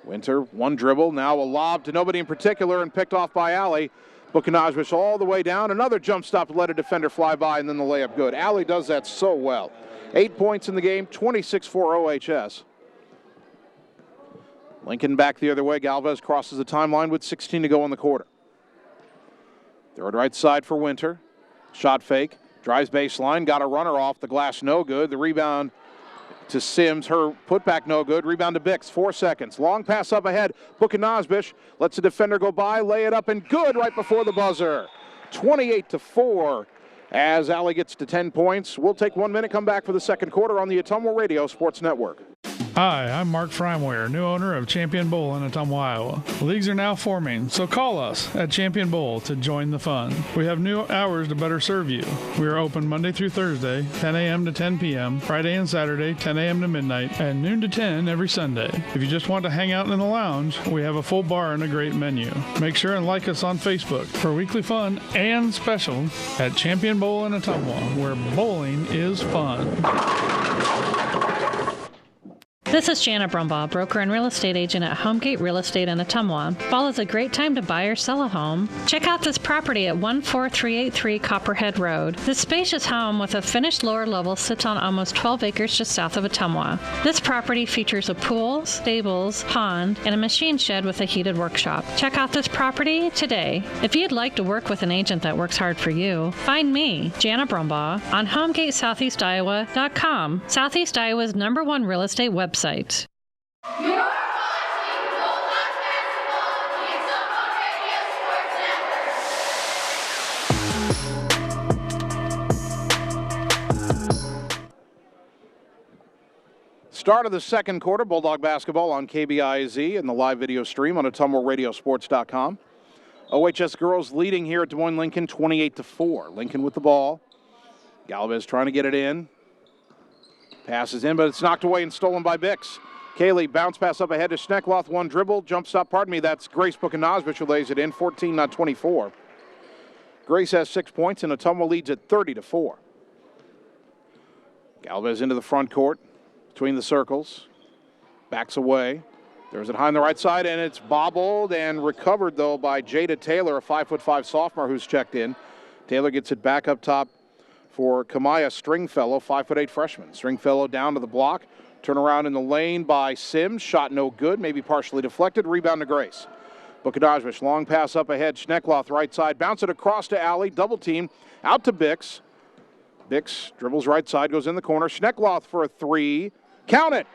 Winter, one dribble, now a lob to nobody in particular and picked off by Allie. Buchanazbish all the way down. Another jump stop to let a defender fly by, and then the layup good. Allie does that so well. 8 points in the game, 26-4 OHS. Lincoln back the other way. Galvez crosses the timeline with 16 to go in the quarter. Throw it right side for Winter. Shot fake. Drives baseline. Got a runner off the glass. No good. The rebound to Sims. Her putback no good. Rebound to Bix. 4 seconds. Long pass up ahead. Buchanazbish lets the defender go by. Lay it up and good right before the buzzer. 28-4 as Allie gets to 10 points. We'll take 1 minute. Come back for the second quarter on the Ottumwa Radio Sports Network. Hi, I'm Mark Freimwehr, new owner of Champion Bowl in Ottumwa, Iowa. Leagues are now forming, so call us at Champion Bowl to join the fun. We have new hours to better serve you. We are open Monday through Thursday, 10 a.m. to 10 p.m., Friday and Saturday, 10 a.m. to midnight, and noon to 10 every Sunday. If you just want to hang out in the lounge, we have a full bar and a great menu. Make sure and like us on Facebook for weekly fun and special at Champion Bowl in Ottumwa, where bowling is fun. This is Jana Brumbaugh, broker and real estate agent at Homegate Real Estate in Ottumwa. Fall is a great time to buy or sell a home. Check out this property at 14383 Copperhead Road. This spacious home with a finished lower level sits on almost 12 acres just south of Ottumwa. This property features a pool, stables, pond, and a machine shed with a heated workshop. Check out this property today. If you'd like to work with an agent that works hard for you, find me, Jana Brumbaugh, on HomegateSoutheastIowa.com, Southeast Iowa's #1 real estate website. You're watching Bulldogs basketball on the Ottumwa Radio Sports Network. Start of the second quarter, Bulldog basketball on KBIZ and the live video stream on AttumwaRadioSports.com. OHS girls leading here at Des Moines Lincoln 28-4. Lincoln with the ball. Galvez trying to get it in. Passes in, but it's knocked away and stolen by Bix. Kaylee bounce pass up ahead to Schneckloth. One dribble, jumps up. That's Grace Buchanosvich who lays it in. 14-24. Grace has 6 points, and Ottumwa leads at 30-4. Galvez into the front court, between the circles. Backs away. There's it high on the right side, and it's bobbled and recovered, though, by Jada Taylor, a 5'5" sophomore who's checked in. Taylor gets it back up top for Kamaya Stringfellow, 5'8" freshman. Stringfellow down to the block. Turn around in the lane by Sims. Shot no good, maybe partially deflected. Rebound to Grace. Bukanovich, long pass up ahead. Schneckloth right side. Bounce it across to Alley. Double team. Out to Bix. Bix dribbles right side, goes in the corner. Schneckloth for a three. Count it!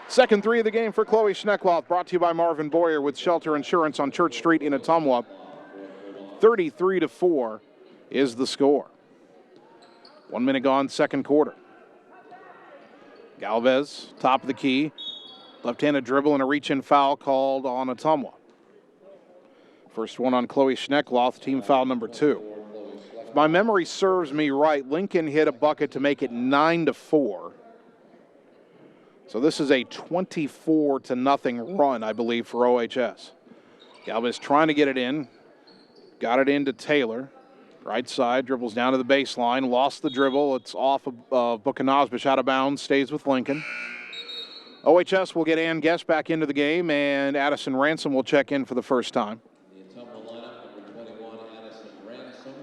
Second three of the game for Chloe Schneckloth. Brought to you by Marvin Boyer with Shelter Insurance on Church Street in Ottumwa. 33-4 is the score. 1 minute gone, second quarter. Galvez, top of the key. Left-handed dribble and a reach-in foul called on Ottumwa. First one on Chloe Schneckloth, team foul number 2. If my memory serves me right, Lincoln hit a bucket to make it 9-4. So this is a 24-0 run, I believe, for OHS. Galvez trying to get it in. Got it into Taylor. Right side, dribbles down to the baseline, lost the dribble. It's off of Buchanosvich, out of bounds, stays with Lincoln. OHS will get Ann Guest back into the game, and Addison Ransom will check in for the first time.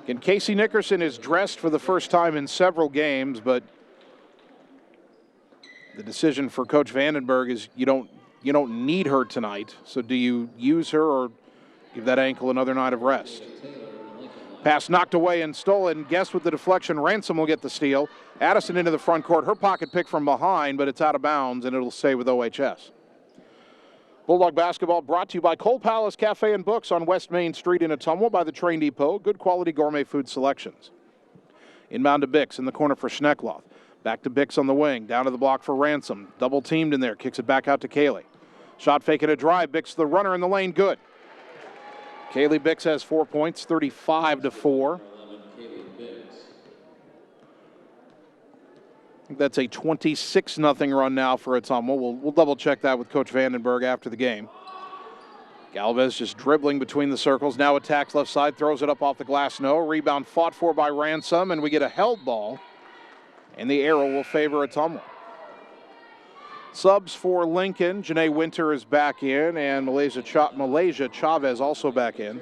Again, Casey Nickerson is dressed for the first time in several games, but the decision for Coach Vandenberg is you don't need her tonight. So do you use her or give that ankle another night of rest? Pass knocked away and stolen. Guest with the deflection. Ransom will get the steal. Addison into the front court. Her pocket pick from behind, but it's out of bounds, and it'll stay with OHS. Bulldog basketball brought to you by Cole Palace Cafe and Books on West Main Street in Ottumwa by the Train Depot. Good quality gourmet food selections. Inbound to Bix in the corner for Schneckloth. Back to Bix on the wing. Down to the block for Ransom. Double teamed in there. Kicks it back out to Kaylee. Shot fake and a drive. Bix the runner in the lane. Good. Kaylee Bix has 4 points, 35-4. That's a 26-0 run now for Ottumwa. We'll double-check that with Coach Vandenberg after the game. Galvez just dribbling between the circles. Now attacks left side, throws it up off the glass. No. Rebound fought for by Ransom, and we get a held ball. And the arrow will favor Ottumwa. Subs for Lincoln. Janae Winter is back in, and Malaysia Chavez also back in.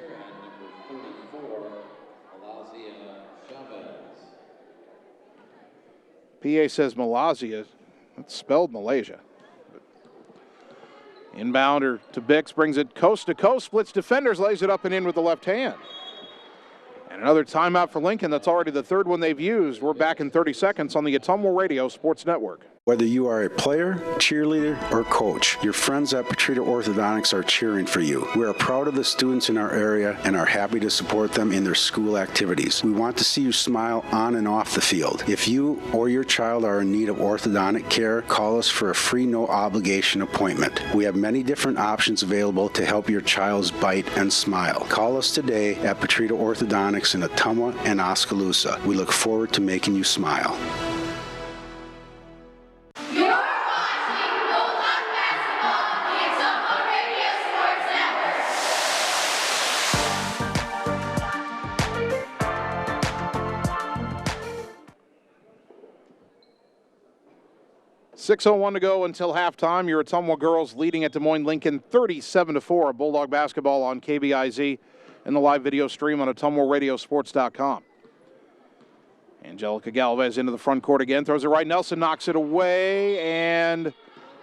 PA says Malazia. It's spelled Malaysia. Inbounder to Bix, brings it coast to coast, splits defenders, lays it up and in with the left hand. And another timeout for Lincoln. That's already the third one they've used. We're back in 30 seconds on the Ottumwa Radio Sports Network. Whether you are a player, cheerleader, or coach, your friends at Petrita Orthodontics are cheering for you. We are proud of the students in our area and are happy to support them in their school activities. We want to see you smile on and off the field. If you or your child are in need of orthodontic care, call us for a free, no-obligation appointment. We have many different options available to help your child's bite and smile. Call us today at Petrita Orthodontics in Ottumwa and Oskaloosa. We look forward to making you smile. You're watching Bulldog basketball on the Ottumwa Radio Sports Network. 6:01 to go until halftime. Your Ottumwa girls leading at Des Moines Lincoln 37-4. Bulldog basketball on KBIZ and the live video stream on OttumwaRadioSports.com. Angelica Galvez into the front court again. Throws it right. Nelson knocks it away. And,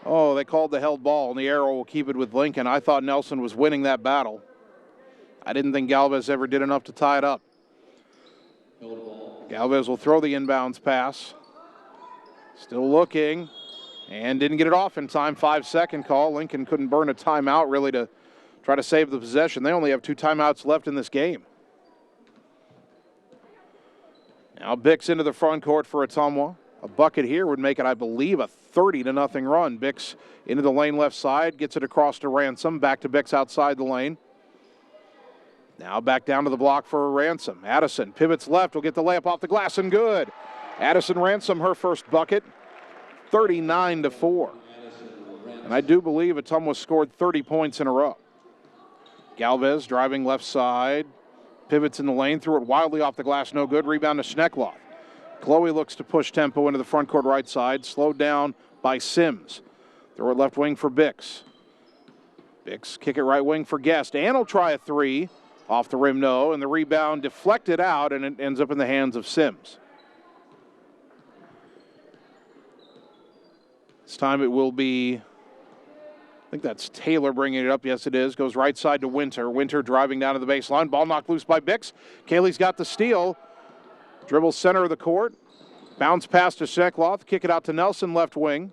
they called the held ball. And the arrow will keep it with Lincoln. I thought Nelson was winning that battle. I didn't think Galvez ever did enough to tie it up. Galvez will throw the inbounds pass. Still looking. And didn't get it off in time. 5-second call. Lincoln couldn't burn a timeout really to try to save the possession. They only have 2 timeouts left in this game. Now Bix into the front court for Ottumwa. A bucket here would make it, I believe, a 30-0 run. Bix into the lane left side. Gets it across to Ransom. Back to Bix outside the lane. Now back down to the block for Ransom. Addison pivots left. Will get the layup off the glass and good. Addison Ransom, her first bucket. 39-4. And I do believe Ottumwa scored 30 points in a row. Galvez driving left side. Pivots in the lane. Threw it wildly off the glass. No good. Rebound to Schneckloth. Chloe looks to push tempo into the front court right side. Slowed down by Sims. Throw it left wing for Bix. Bix kick it right wing for Guest. Ann will try a 3. Off the rim, no. And the rebound deflected out, and it ends up in the hands of Sims. This time it will be, I think that's Taylor bringing it up. Yes, it is. Goes right side to Winter. Winter driving down to the baseline. Ball knocked loose by Bix. Kaylee's got the steal. Dribbles center of the court. Bounce pass to Schneckloth. Kick it out to Nelson, left wing.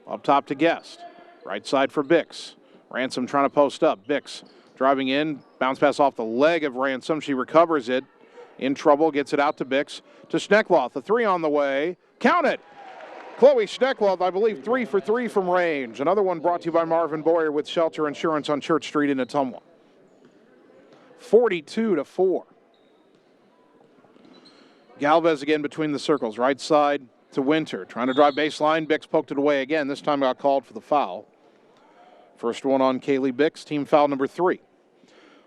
Up top to Guest. Right side for Bix. Ransom trying to post up. Bix driving in. Bounce pass off the leg of Ransom. She recovers it. In trouble. Gets it out to Bix. To Schneckloth. The 3 on the way. Count it! Chloe Schneckloth, I believe, 3 for 3 from range. Another one brought to you by Marvin Boyer with Shelter Insurance on Church Street in Ottumwa. 42-4. Galvez again between the circles. Right side to Winter. Trying to drive baseline. Bix poked it away again. This time got called for the foul. First one on Kaylee Bix. Team foul number 3.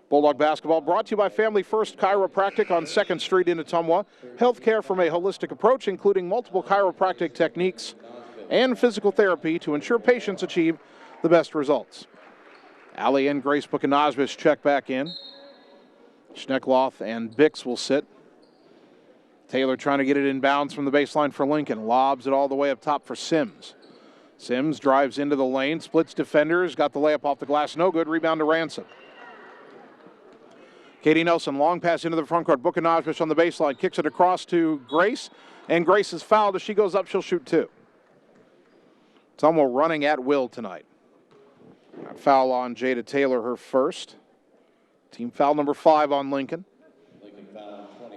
Bulldog basketball brought to you by Family First Chiropractic on 2nd Street in Ottumwa. Healthcare from a holistic approach, including multiple chiropractic techniques and physical therapy to ensure patients achieve the best results. Allie and Grace Bukanazbis check back in. Schneckloth and Bix will sit. Taylor trying to get it in bounds from the baseline for Lincoln. Lobs it all the way up top for Sims. Sims drives into the lane, splits defenders, got the layup off the glass, no good. Rebound to Ransom. Katie Nelson, long pass into the front court. Bukanazbis on the baseline, kicks it across to Grace, and Grace is fouled. As she goes up, she'll shoot 2. Ottumwa running at will tonight. That foul on Jada Taylor, her first. Team foul number 5 on Lincoln.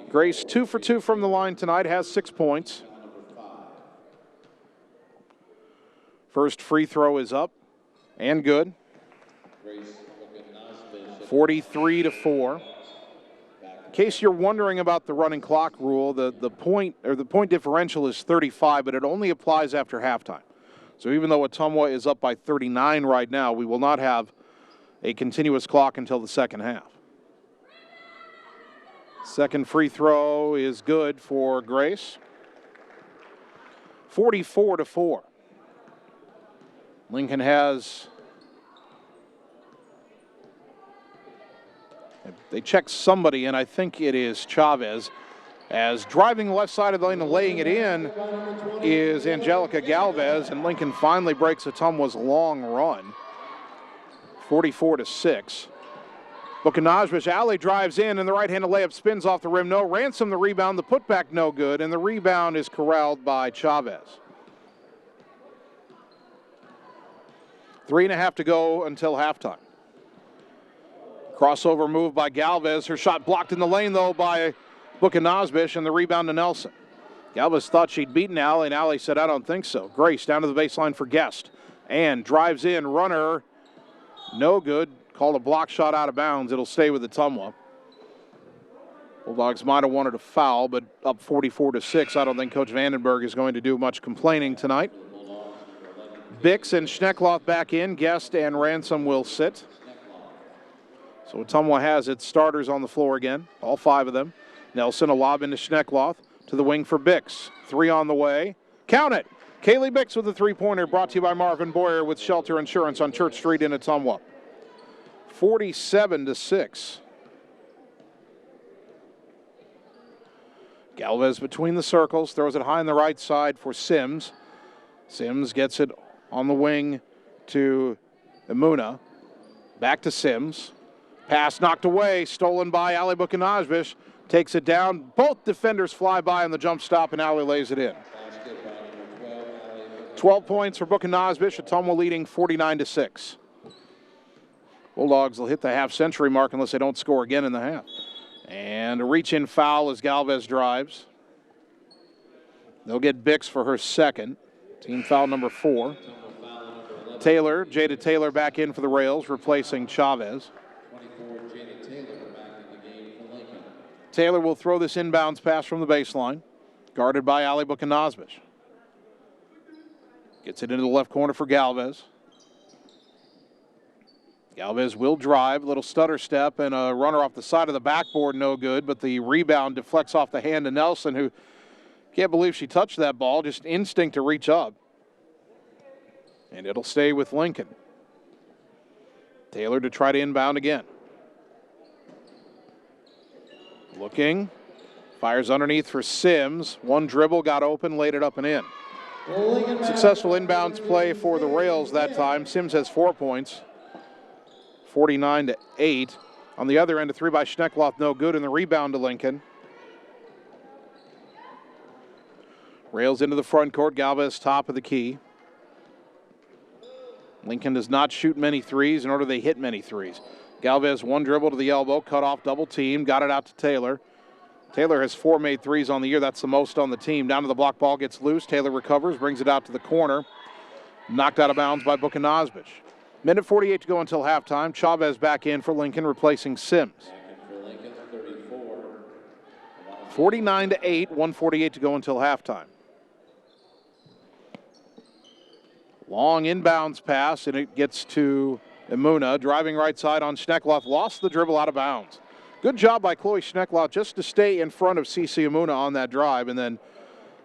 Grace 2 for 2 from the line tonight, has 6 points. First free throw is up and good. 43-4. In case you're wondering about the running clock rule, the point differential is 35, but it only applies after halftime. So even though Ottumwa is up by 39 right now, we will not have a continuous clock until the second half. Second free throw is good for Grace. 44-4. Lincoln has, they checked somebody, and I think it is Chavez. As driving the left side of the lane and laying it in is Angelica Galvez, and Lincoln finally breaks Ottumwa's long run. 44-6. Bukanazbis, alley drives in, and the right-handed layup spins off the rim. No. Ransom the rebound, the putback no good, and the rebound is corralled by Chavez. 3.5 to go until halftime. Crossover move by Galvez. Her shot blocked in the lane, though, by Bukanazbis, and the rebound to Nelson. Galvez thought she'd beaten Alley, and Alley said, I don't think so. Grace down to the baseline for Guest. And drives in, runner, no good. Called a block shot out of bounds. It'll stay with Ottumwa. Bulldogs might have wanted a foul, but up 44-6. I don't think Coach Vandenberg is going to do much complaining tonight. Bix and Schneckloth back in. Guest and Ransom will sit. So Ottumwa has its starters on the floor again, all 5 of them. Nelson, a lob into Schneckloth to the wing for Bix. 3 on the way. Count it! Kaylee Bix with the three-pointer, brought to you by Marvin Boyer with Shelter Insurance on Church Street in Ottumwa. 47-6. Galvez between the circles, throws it high on the right side for Sims. Sims gets it on the wing to Emuna. Back to Sims. Pass knocked away, stolen by Ali Bukanajvish. Takes it down. Both defenders fly by on the jump stop, and Ali lays it in. 12 points for Bukanajvish. Ottumwa leading 49-6. Bulldogs will hit the half-century mark unless they don't score again in the half. And a reach-in foul as Galvez drives. They'll get Bix for her second. Team foul number 4. Taylor, Jada Taylor back in for the Rails, replacing Chavez. Taylor will throw this inbounds pass from the baseline, guarded by Ali Bukanajvish. Gets it into the left corner for Galvez. Galvez will drive, little stutter step, and a runner off the side of the backboard, no good, but the rebound deflects off the hand of Nelson, who can't believe she touched that ball, just instinct to reach up. And it'll stay with Lincoln. Taylor to try to inbound again. Looking, fires underneath for Sims. One dribble, got open, laid it up and in. Successful inbounds play for the Rails that time. Sims has 4 points, 49-8. On the other end, a three by Schneckloth, no good, and the rebound to Lincoln. Rails into the front court, Galvez top of the key. Lincoln does not shoot many threes, nor do they hit many threes. Galvez one dribble to the elbow, cut off, double team, got it out to Taylor. Taylor has 4 made threes on the year. That's the most on the team. Down to the block, ball gets loose. Taylor recovers, brings it out to the corner. Knocked out of bounds by Bukanajvish. Minute 48 to go until halftime. Chavez back in for Lincoln, replacing Sims. 49-8, 1:48 to go until halftime. Long inbounds pass, and it gets to Emuna. Driving right side on Schneckloth. Lost the dribble out of bounds. Good job by Chloe Schneckloth just to stay in front of CC Emuna on that drive, and then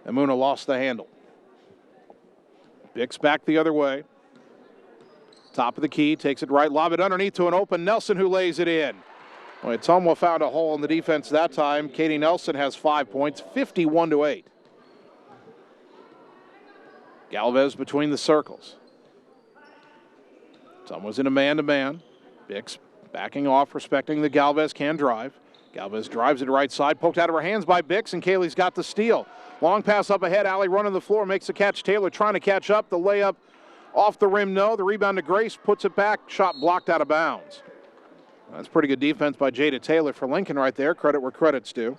Emuna lost the handle. Bix back the other way. Top of the key, takes it right, lob it underneath to an open Nelson, who lays it in. Well, Ottumwa found a hole in the defense that time. Katie Nelson has 5 points, 51-8. Galvez between the circles. Ottumwa's in a man-to-man. Bix backing off, respecting the Galvez can drive. Galvez drives it right side, poked out of her hands by Bix, and Kaylee's got the steal. Long pass up ahead, Allie running the floor, makes the catch. Taylor trying to catch up, the layup off the rim, no. The rebound to Grace, puts it back, shot blocked out of bounds. That's pretty good defense by Jada Taylor for Lincoln right there. Credit where credit's due.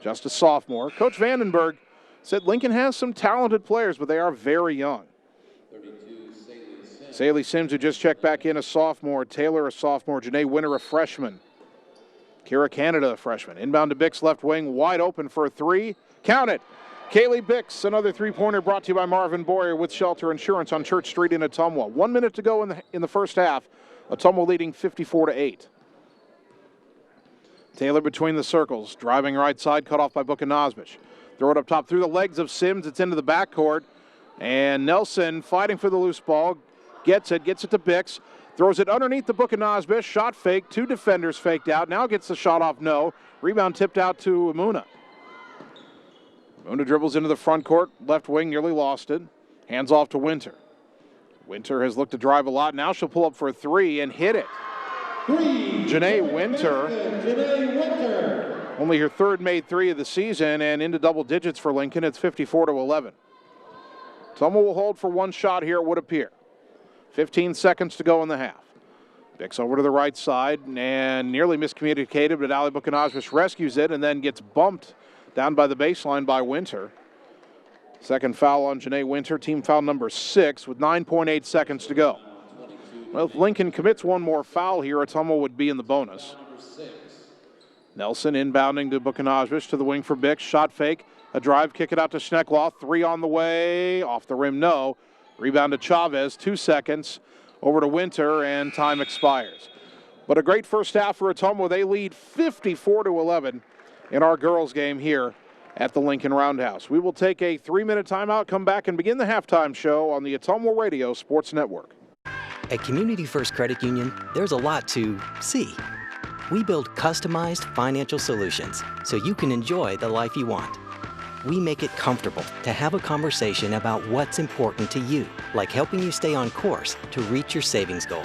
Just a sophomore. Coach Vandenberg said Lincoln has some talented players, but they are very young. Saley Sims, who just checked back in, a sophomore. Taylor, a sophomore. Janae Winter, a freshman. Kira Canada, a freshman. Inbound to Bix, left wing, wide open for a three. Count it. Kaylee Bix, another three-pointer brought to you by Marvin Boyer with Shelter Insurance on Church Street in Ottumwa. 1 minute to go in the first half. Ottumwa leading 54-8. Taylor between the circles, driving right side, cut off by Bukanajvish. Throw it up top through the legs of Sims. It's into the backcourt. And Nelson fighting for the loose ball. Gets it to Bix. Throws it underneath the Bukanajvish. Shot fake. 2 defenders faked out. Now gets the shot off, no. Rebound tipped out to Emuna. Emuna dribbles into the front court. Left wing, nearly lost it. Hands off to Winter. Winter has looked to drive a lot. Now she'll pull up for a three and hit it. Janae Winter. Only her third made three of the season and into double digits for Lincoln. It's 54-11. Ottumwa will hold for one shot here, it would appear. 15 seconds to go in the half. Bix over to the right side and nearly miscommunicated, but Ali Bukanajvish rescues it and then gets bumped down by the baseline by Winter. Second foul on Janae Winter, team foul number 6 with 9.8 seconds to go. Well, if Lincoln commits one more foul here, Ottumwa would be in the bonus. Nelson inbounding to Bukanajvish to the wing for Bix. Shot fake, a drive, kick it out to Schneckloth. 3 on the way, off the rim, no. Rebound to Chavez, 2 seconds. Over to Winter, and time expires. But a great first half for Ottumwa. They lead 54-11 in our girls game here at the Lincoln Roundhouse. We will take a 3-minute timeout, come back and begin the halftime show on the Ottumwa Radio Sports Network. At Community First Credit Union, there's a lot to see. We build customized financial solutions so you can enjoy the life you want. We make it comfortable to have a conversation about what's important to you, like helping you stay on course to reach your savings goal.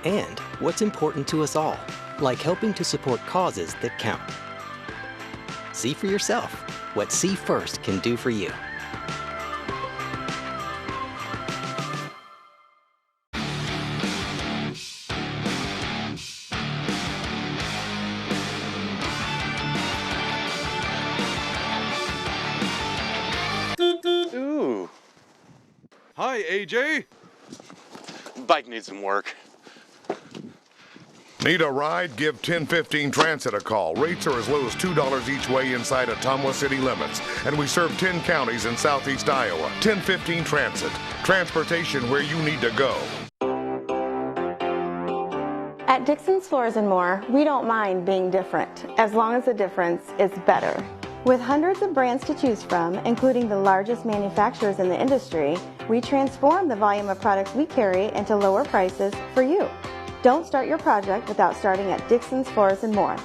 And what's important to us all, like helping to support causes that count. See for yourself what See First can do for you. Ooh. Hi, AJ. Bike needs some work. Need a ride? Give 1015 Transit a call. Rates are as low as $2 each way inside Ottumwa city limits. And we serve 10 counties in southeast Iowa. 1015 Transit. Transportation where you need to go. At Dixon's Floors & More, we don't mind being different, as long as the difference is better. With hundreds of brands to choose from, including the largest manufacturers in the industry, we transform the volume of products we carry into lower prices for you. Don't start your project without starting at Dixon's Floors & More.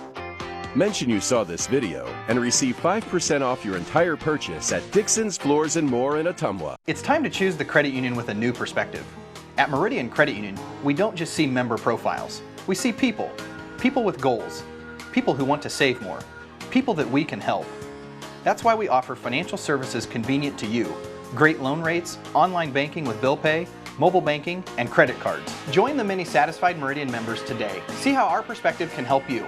Mention you saw this video and receive 5% off your entire purchase at Dixon's Floors & More in Ottumwa. It's time to choose the credit union with a new perspective. At Meridian Credit Union, we don't just see member profiles. We see people. People with goals. People who want to save more. People that we can help. That's why we offer financial services convenient to you. Great loan rates, online banking with bill pay, mobile banking, and credit cards. Join the many satisfied Meridian members today. See how our perspective can help you.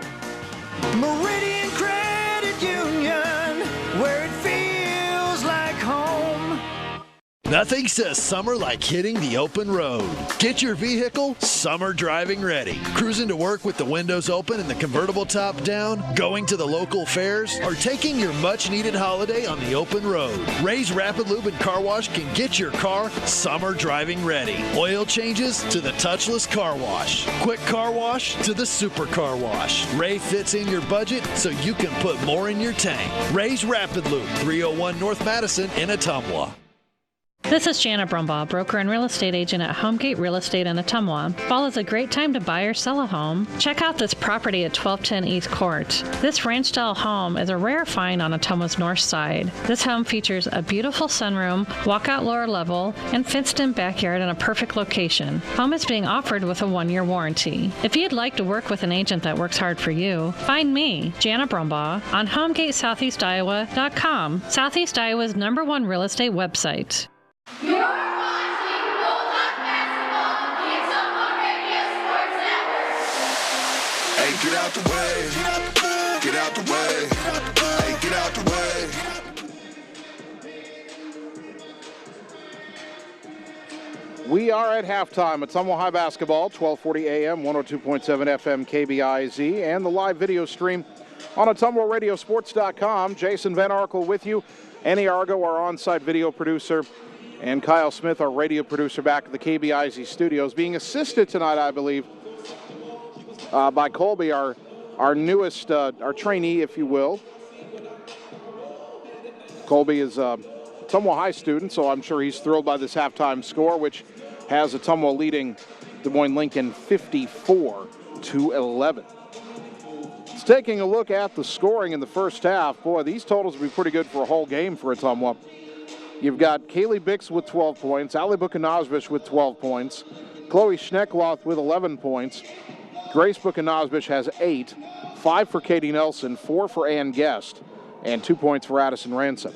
Meridian Credit Union, where it feels like home. Nothing says summer like hitting the open road. Get your vehicle summer driving ready. Cruising to work with the windows open and the convertible top down, going to the local fairs, or taking your much-needed holiday on the open road. Ray's Rapid Lube and Car Wash can get your car summer driving ready. Oil changes to the touchless car wash. Quick car wash to the super car wash. Ray fits in your budget so you can put more in your tank. Ray's Rapid Lube, 301 North Madison in Ottumwa. This is Janet Brumbaugh, broker and real estate agent at Homegate Real Estate in Ottumwa. Fall is a great time to buy or sell a home. Check out this property at 1210 East Court. This ranch-style home is a rare find on Ottumwa's north side. This home features a beautiful sunroom, walkout lower level, and fenced-in backyard in a perfect location. Home is being offered with a 1-year warranty. If you'd like to work with an agent that works hard for you, find me, Janet Brumbaugh, on HomegateSoutheastIowa.com, Southeast Iowa's #1 real estate website. You're watching Bulldog Basketball on the Ottumwa Radio Sports Network. Hey, get out the way. Get out the way. Hey, get out the way. We are at halftime at Ottumwa High Basketball, 1240 AM, 102.7 FM KBIZ, and the live video stream on OttumwaRadioSports.com. Jason Van Arkel with you. Annie Argo, our on-site video producer, and Kyle Smith, our radio producer, back at the KBIZ studios, being assisted tonight, I believe, by Colby, our newest, our trainee, if you will. Colby is a Ottumwa High student, so I'm sure he's thrilled by this halftime score, which has Ottumwa leading Des Moines Lincoln 54-11. It's taking a look at the scoring in the first half. Boy, these totals will be pretty good for a whole game for Ottumwa. You've got Kaylee Bix with 12 points, Ali Bukanazbish with 12 points, Chloe Schneckloth with 11 points, Grace Bukanazbish has 8, 5 for Katie Nelson, 4 for Ann Guest, and 2 points for Addison Ransom.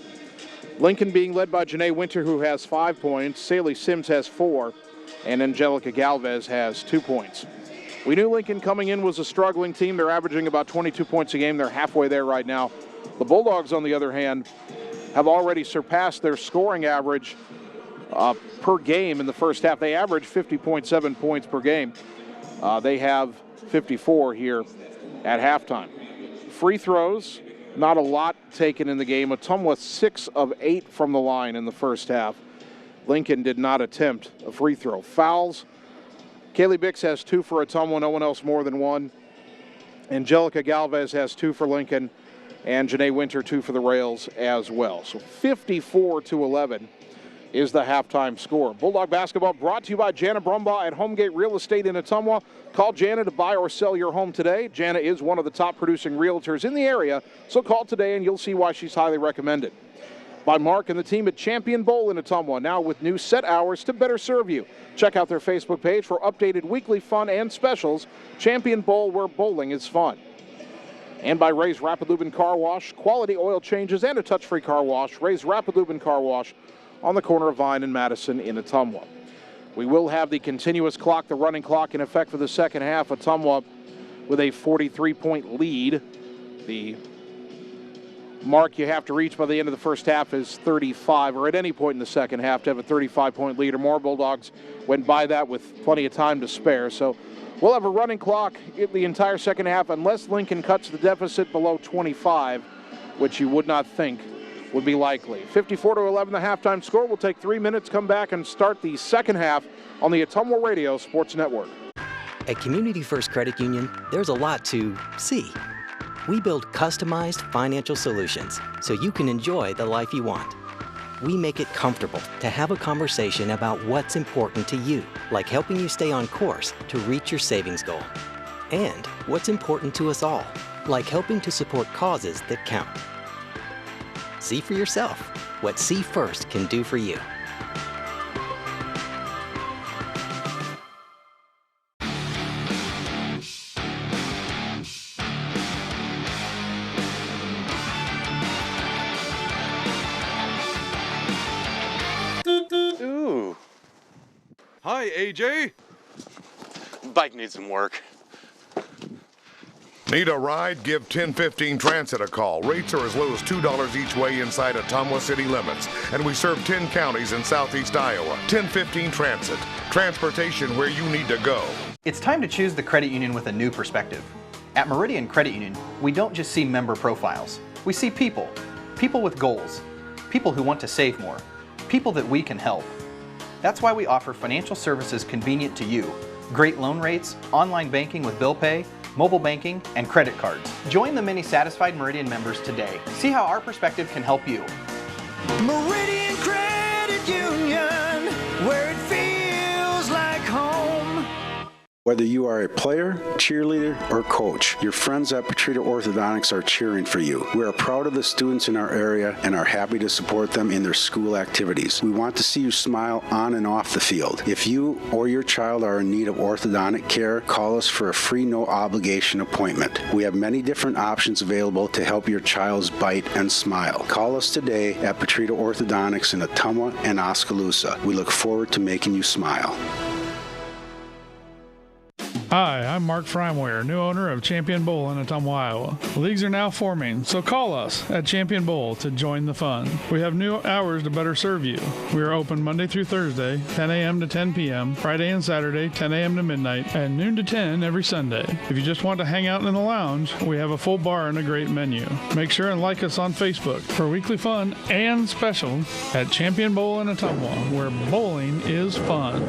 Lincoln being led by Janae Winter, who has 5 points, Saley Sims has 4, and Angelica Galvez has 2 points. We knew Lincoln coming in was a struggling team. They're averaging about 22 points a game. They're halfway there right now. The Bulldogs, on the other hand, have already surpassed their scoring average per game in the first half. They average 50.7 points per game. They have 54 here at halftime. Free throws, not a lot taken in the game. Ottumwa 6 of 8 from the line in the first half. Lincoln did not attempt a free throw. Fouls, Kaylee Bix has 2 for Ottumwa, no one else more than 1. Angelica Galvez has 2 for Lincoln. and Janae Winter 2 for the Rails as well. So 54-11 is the halftime score. Bulldog basketball brought to you by Jana Brumbaugh at Homegate Real Estate in Ottumwa. Call Jana to buy or sell your home today. Jana is one of the top producing realtors in the area, so call today and you'll see why she's highly recommended. By Mark and the team at Champion Bowl in Ottumwa, now with new set hours to better serve you. Check out their Facebook page for updated weekly fun and specials. Champion Bowl, where bowling is fun. And by Ray's Rapid Lube and Car Wash, quality oil changes and a touch-free car wash. Ray's Rapid Lube and Car Wash on the corner of Vine and Madison in Ottumwa. We will have the continuous clock, the running clock, in effect for the second half. Ottumwa with a 43-point lead. The mark you have to reach by the end of the first half is 35, or at any point in the second half to have a 35-point lead or more. Bulldogs went by that with plenty of time to spare. So we'll have a running clock in the entire second half unless Lincoln cuts the deficit below 25, which you would not think would be likely. 54-11 the halftime score. We'll take 3 minutes, come back, and start the second half on the Ottumwa Radio Sports Network. At Community First Credit Union, there's a lot to see. We build customized financial solutions so you can enjoy the life you want. We make it comfortable to have a conversation about what's important to you, like helping you stay on course to reach your savings goal. And what's important to us all, like helping to support causes that count. See for yourself what See First can do for you. Ooh. Hi, AJ. Bike needs some work. Need a ride? Give 1015 Transit a call. Rates are as low as $2 each way inside Ottumwa city limits. And we serve 10 counties in southeast Iowa. 1015 Transit. Transportation where you need to go. It's time to choose the credit union with a new perspective. At Meridian Credit Union, we don't just see member profiles. We see people. People with goals. People who want to save more. People that we can help. That's why we offer financial services convenient to you. Great loan rates, online banking with bill pay, mobile banking, and credit cards. Join the many satisfied Meridian members today. See how our perspective can help you. Meridian Credit Union, where it feels like home. Whether you are a player, cheerleader, or coach, your friends at Petrita Orthodontics are cheering for you. We are proud of the students in our area and are happy to support them in their school activities. We want to see you smile on and off the field. If you or your child are in need of orthodontic care, call us for a free no-obligation appointment. We have many different options available to help your child's bite and smile. Call us today at Petrita Orthodontics in Ottumwa and Oskaloosa. We look forward to making you smile. Hi, I'm Mark Frimeware, new owner of Champion Bowl in Ottumwa, Iowa. Leagues are now forming, so call us at Champion Bowl to join the fun. We have new hours to better serve you. We are open Monday through Thursday, 10 a.m. to 10 p.m., Friday and Saturday, 10 a.m. to midnight, and noon to 10 every Sunday. If you just want to hang out in the lounge, we have a full bar and a great menu. Make sure and like us on Facebook for weekly fun and specials at Champion Bowl in Ottumwa, where bowling is fun.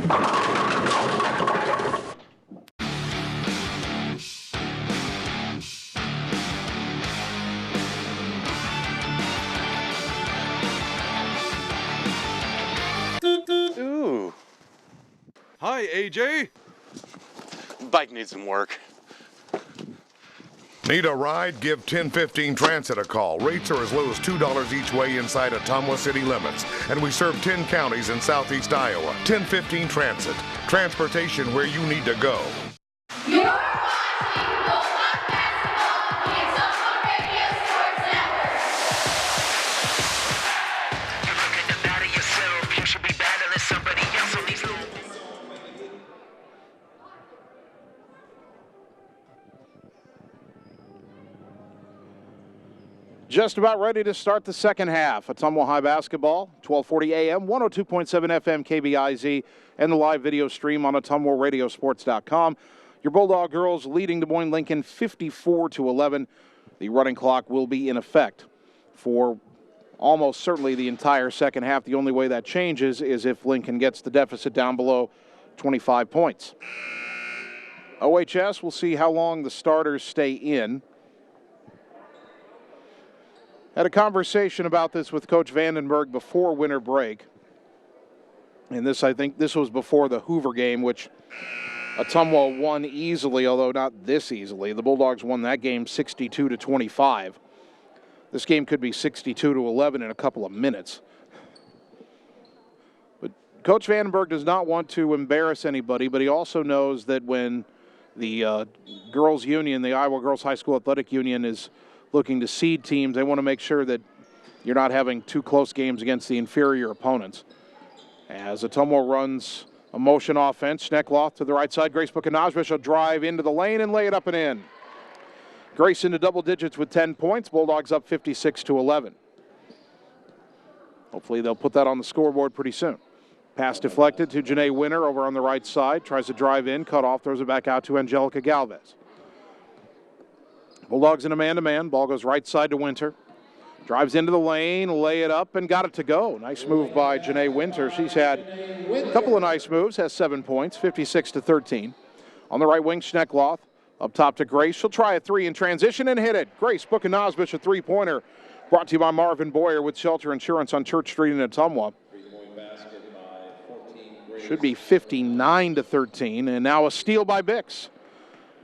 Ooh. Hi, AJ. Bike needs some work. Need a ride? Give 1015 Transit a call. Rates are as low as $2 each way inside Ottumwa city limits. And we serve 10 counties in southeast Iowa. 1015 Transit. Transportation where you need to go. You're watching Bulldog basketball on the Ottumwa Radio Sports Network. You're looking to better yourself. You should be battling somebody else on these little. Just about ready to start the second half. Ottumwa High basketball, 1240 AM, 102.7 FM KBIZ, and the live video stream on OttumwaRadioSports.com. Your Bulldog girls leading Des Moines Lincoln 54-11. The running clock will be in effect for almost certainly the entire second half. The only way that changes is if Lincoln gets the deficit down below 25 points. OHS, we'll see how long the starters stay in. Had a conversation about this with Coach Vandenberg before winter break. And I think this was before the Hoover game, which Ottumwa won easily, although not this easily. The Bulldogs won that game 62-25. This game could be 62-11 in a couple of minutes. But Coach Vandenberg does not want to embarrass anybody, but he also knows that when the girls' union, the Iowa Girls High School Athletic Union, is looking to seed teams, they want to make sure that you're not having too close games against the inferior opponents. As Ottumwa runs a motion offense, Schneckloth to the right side. Grace Buchanazvish will drive into the lane and lay it up and in. Grace into double digits with 10 points. Bulldogs up 56-11. Hopefully they'll put that on the scoreboard pretty soon. Pass deflected to Janae Winter over on the right side. Tries to drive in, cut off, throws it back out to Angelica Galvez. Bulldogs in a man-to-man. Ball goes right side to Winter. Drives into the lane, lay it up, and got it to go. Nice move by Janae Winter. She's had a couple of nice moves, has 7 points, 56-13. On the right wing, Schneckloth. Up top to Grace. She'll try a three in transition and hit it. Grace Buchanazvish, a three-pointer. Brought to you by Marvin Boyer with Shelter Insurance on Church Street in Ottumwa. Should be 59-13. And now a steal by Bix.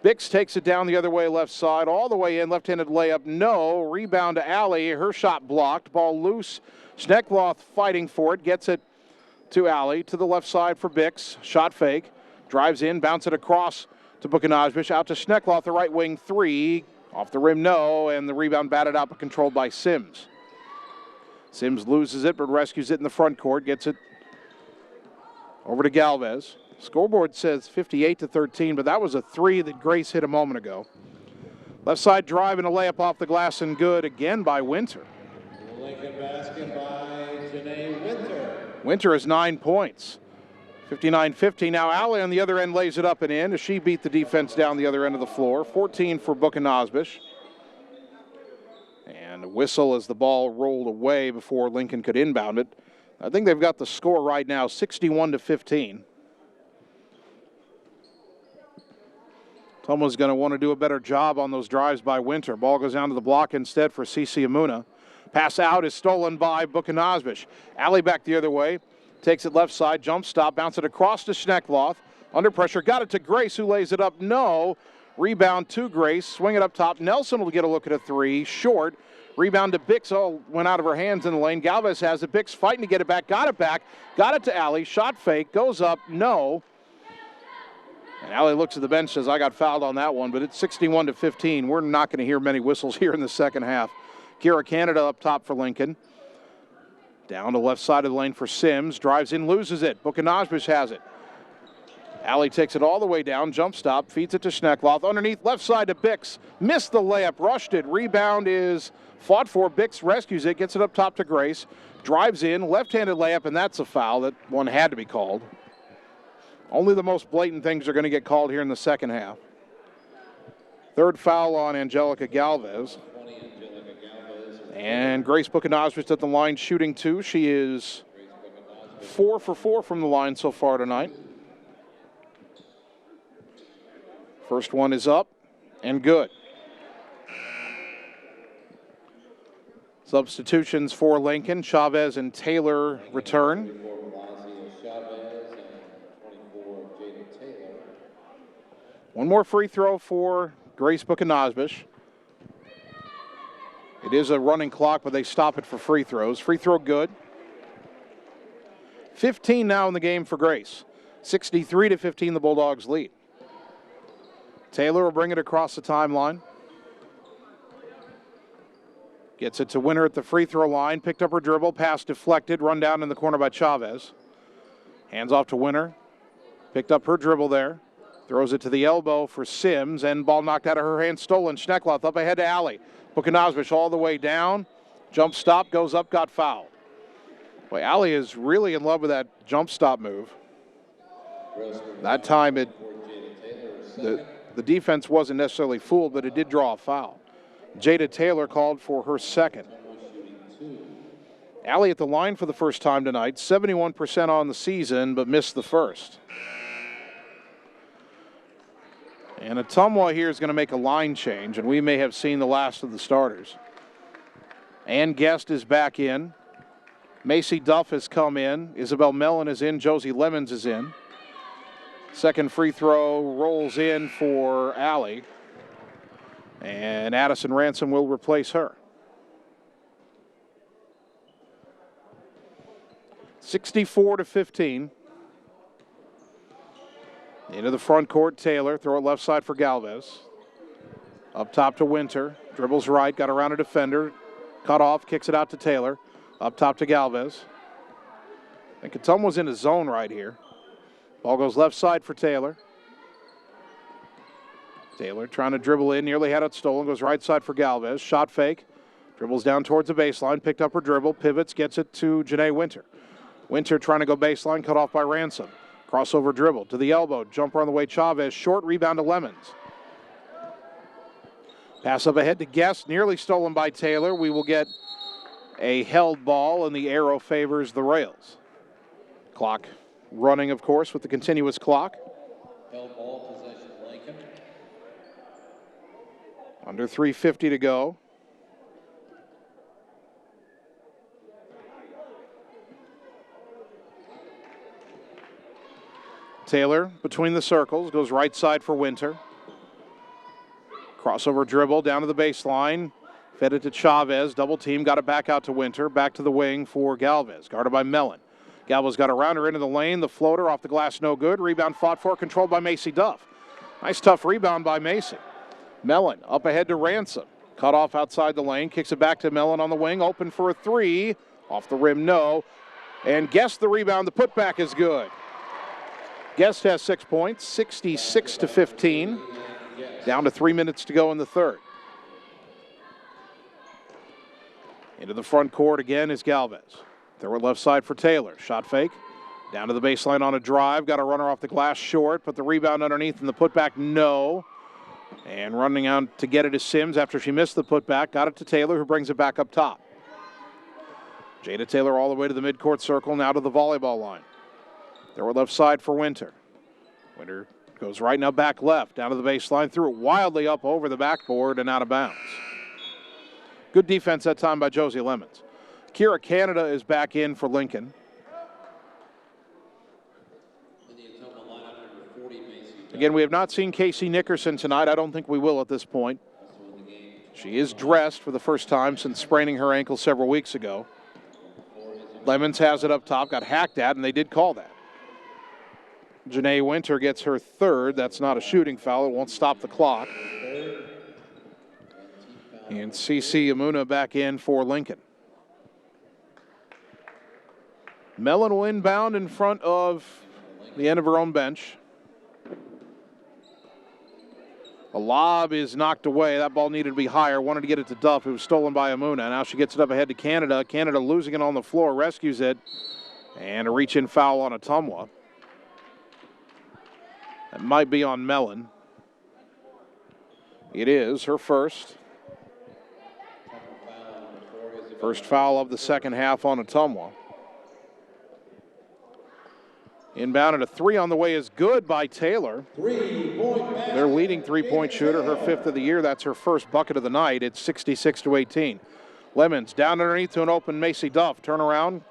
Bix takes it down the other way, left side, all the way in, left-handed layup, no. Rebound to Allie, her shot blocked, ball loose. Schneckloth fighting for it, gets it to Allie, to the left side for Bix. Shot fake, drives in, bounce it across to Buchanazvish, out to Schneckloth, the right wing three. Off the rim, no, and the rebound batted out but controlled by Sims. Sims loses it but rescues it in the front court, gets it over to Galvez. Scoreboard says 58-13, but that was a three that Grace hit a moment ago. Left side drive and a layup off the glass and good again by Winter. Lincoln basket by Janae Winter. Winter has 9 points. 59-50. Now Allie on the other end lays it up and in as she beat the defense down the other end of the floor. 14 for Buchanazvish. And a whistle as the ball rolled away before Lincoln could inbound it. I think they've got the score right now, 61-15. Someone's going to want to do a better job on those drives by Winter. Ball goes down to the block instead for Cece Amuna. Pass out is stolen by Buchanazvish. Allie back the other way. Takes it left side, jump stop, bounce it across to Schneckloth. Under pressure, got it to Grace, who lays it up. No. Rebound to Grace. Swing it up top. Nelson will get a look at a three. Short. Rebound to Bix. Oh, went out of her hands in the lane. Galvez has it. Bix fighting to get it back. Got it back. Got it to Allie. Shot fake. Goes up. No. And Allie looks at the bench, says, I got fouled on that one, but it's 61-15. We're not going to hear many whistles here in the second half. Kira Canada up top for Lincoln. Down to left side of the lane for Sims. Drives in, loses it. Buchanazvish has it. Allie takes it all the way down. Jump stop, feeds it to Schneckloth. Underneath, left side to Bix. Missed the layup, rushed it. Rebound is fought for. Bix rescues it, gets it up top to Grace. Drives in, left-handed layup, and that's a foul. That one had to be called. Only the most blatant things are going to get called here in the second half. Third foul on Angelica Galvez. And Grace Buchanazvish at the line shooting two. She is 4 for 4 from the line so far tonight. First one is up and good. Substitutions for Lincoln. Chavez and Taylor return. One more free throw for Grace Buchanazvish. It is a running clock, but they stop it for free throws. Free throw good. 15 now in the game for Grace. 63-15 the Bulldogs lead. Taylor will bring it across the timeline. Gets it to Winter at the free throw line. Picked up her dribble. Pass deflected. Run down in the corner by Chavez. Hands off to Winter. Picked up her dribble there. Throws it to the elbow for Sims, and ball knocked out of her hand, stolen. Schneckloth up ahead to Allie. Buchanazvish all the way down. Jump stop, goes up, got fouled. Boy, Allie is really in love with that jump stop move. That time the defense wasn't necessarily fooled, but it did draw a foul. Jada Taylor called for her second. Allie at the line for the first time tonight, 71% on the season, but missed the first. And Ottumwa here is going to make a line change, and we may have seen the last of the starters. And Guest is back in. Macy Duff has come in. Isabel Mellon is in. Josie Lemons is in. Second free throw rolls in for Allie. And Addison Ransom will replace her. 64-15. Into the front court, Taylor. Throw it left side for Galvez. Up top to Winter. Dribbles right, got around a defender. Cut off, kicks it out to Taylor. Up top to Galvez. I think Ottumwa's in his zone right here. Ball goes left side for Taylor. Taylor trying to dribble in, nearly had it stolen. Goes right side for Galvez. Shot fake. Dribbles down towards the baseline. Picked up her dribble. Pivots, gets it to Janae Winter. Winter trying to go baseline, cut off by Ransom. Crossover dribble to the elbow. Jumper on the way, Chavez. Short rebound to Lemons. Pass up ahead to Guest. Nearly stolen by Taylor. We will get a held ball, and the arrow favors the Rails. Clock running, of course, with the continuous clock. Held ball, possession, Lincoln. Under 3:50 to go. Taylor between the circles, goes right side for Winter. Crossover dribble down to the baseline. Fed it to Chavez. Double team, got it back out to Winter. Back to the wing for Galvez. Guarded by Mellon. Galvez got around her into the lane. The floater off the glass, no good. Rebound fought for, controlled by Macy Duff. Nice tough rebound by Macy. Mellon up ahead to Ransom. Cut off outside the lane. Kicks it back to Mellon on the wing. Open for a three. Off the rim, no. And Guest the rebound. The putback is good. Guest has 6 points, 66-15. Down to 3 minutes to go in the third. Into the front court again is Galvez. Throw it left side for Taylor. Shot fake. Down to the baseline on a drive. Got a runner off the glass short. Put the rebound underneath and the putback, no. And running out to get it is Sims after she missed the putback. Got it to Taylor, who brings it back up top. Jada Taylor all the way to the midcourt circle, now to the volleyball line. Throw it left side for Winter. Winter goes right, now back left. Down to the baseline. Threw it wildly up over the backboard and out of bounds. Good defense that time by Josie Lemons. Kira Canada is back in for Lincoln. Again, we have not seen Casey Nickerson tonight. I don't think we will at this point. She is dressed for the first time since spraining her ankle several weeks ago. Lemons has it up top, got hacked at, and they did call that. Janae Winter gets her third. That's not a shooting foul. It won't stop the clock. And CeCe Amuna back in for Lincoln. Mellon will inbound in front of the end of her own bench. A lob is knocked away. That ball needed to be higher. Wanted to get it to Duff. It was stolen by Amuna. Now she gets it up ahead to Canada. Canada losing it on the floor. Rescues it. And a reach-in foul on Ottumwa. That might be on Mellon. It is her first. First foul of the second half on Ottumwa. Inbound and a three on the way is good by Taylor. Their leading three-point shooter, her fifth of the year. That's her first bucket of the night. It's 66-18. Lemons down underneath to an open Macy Duff. Turnaround,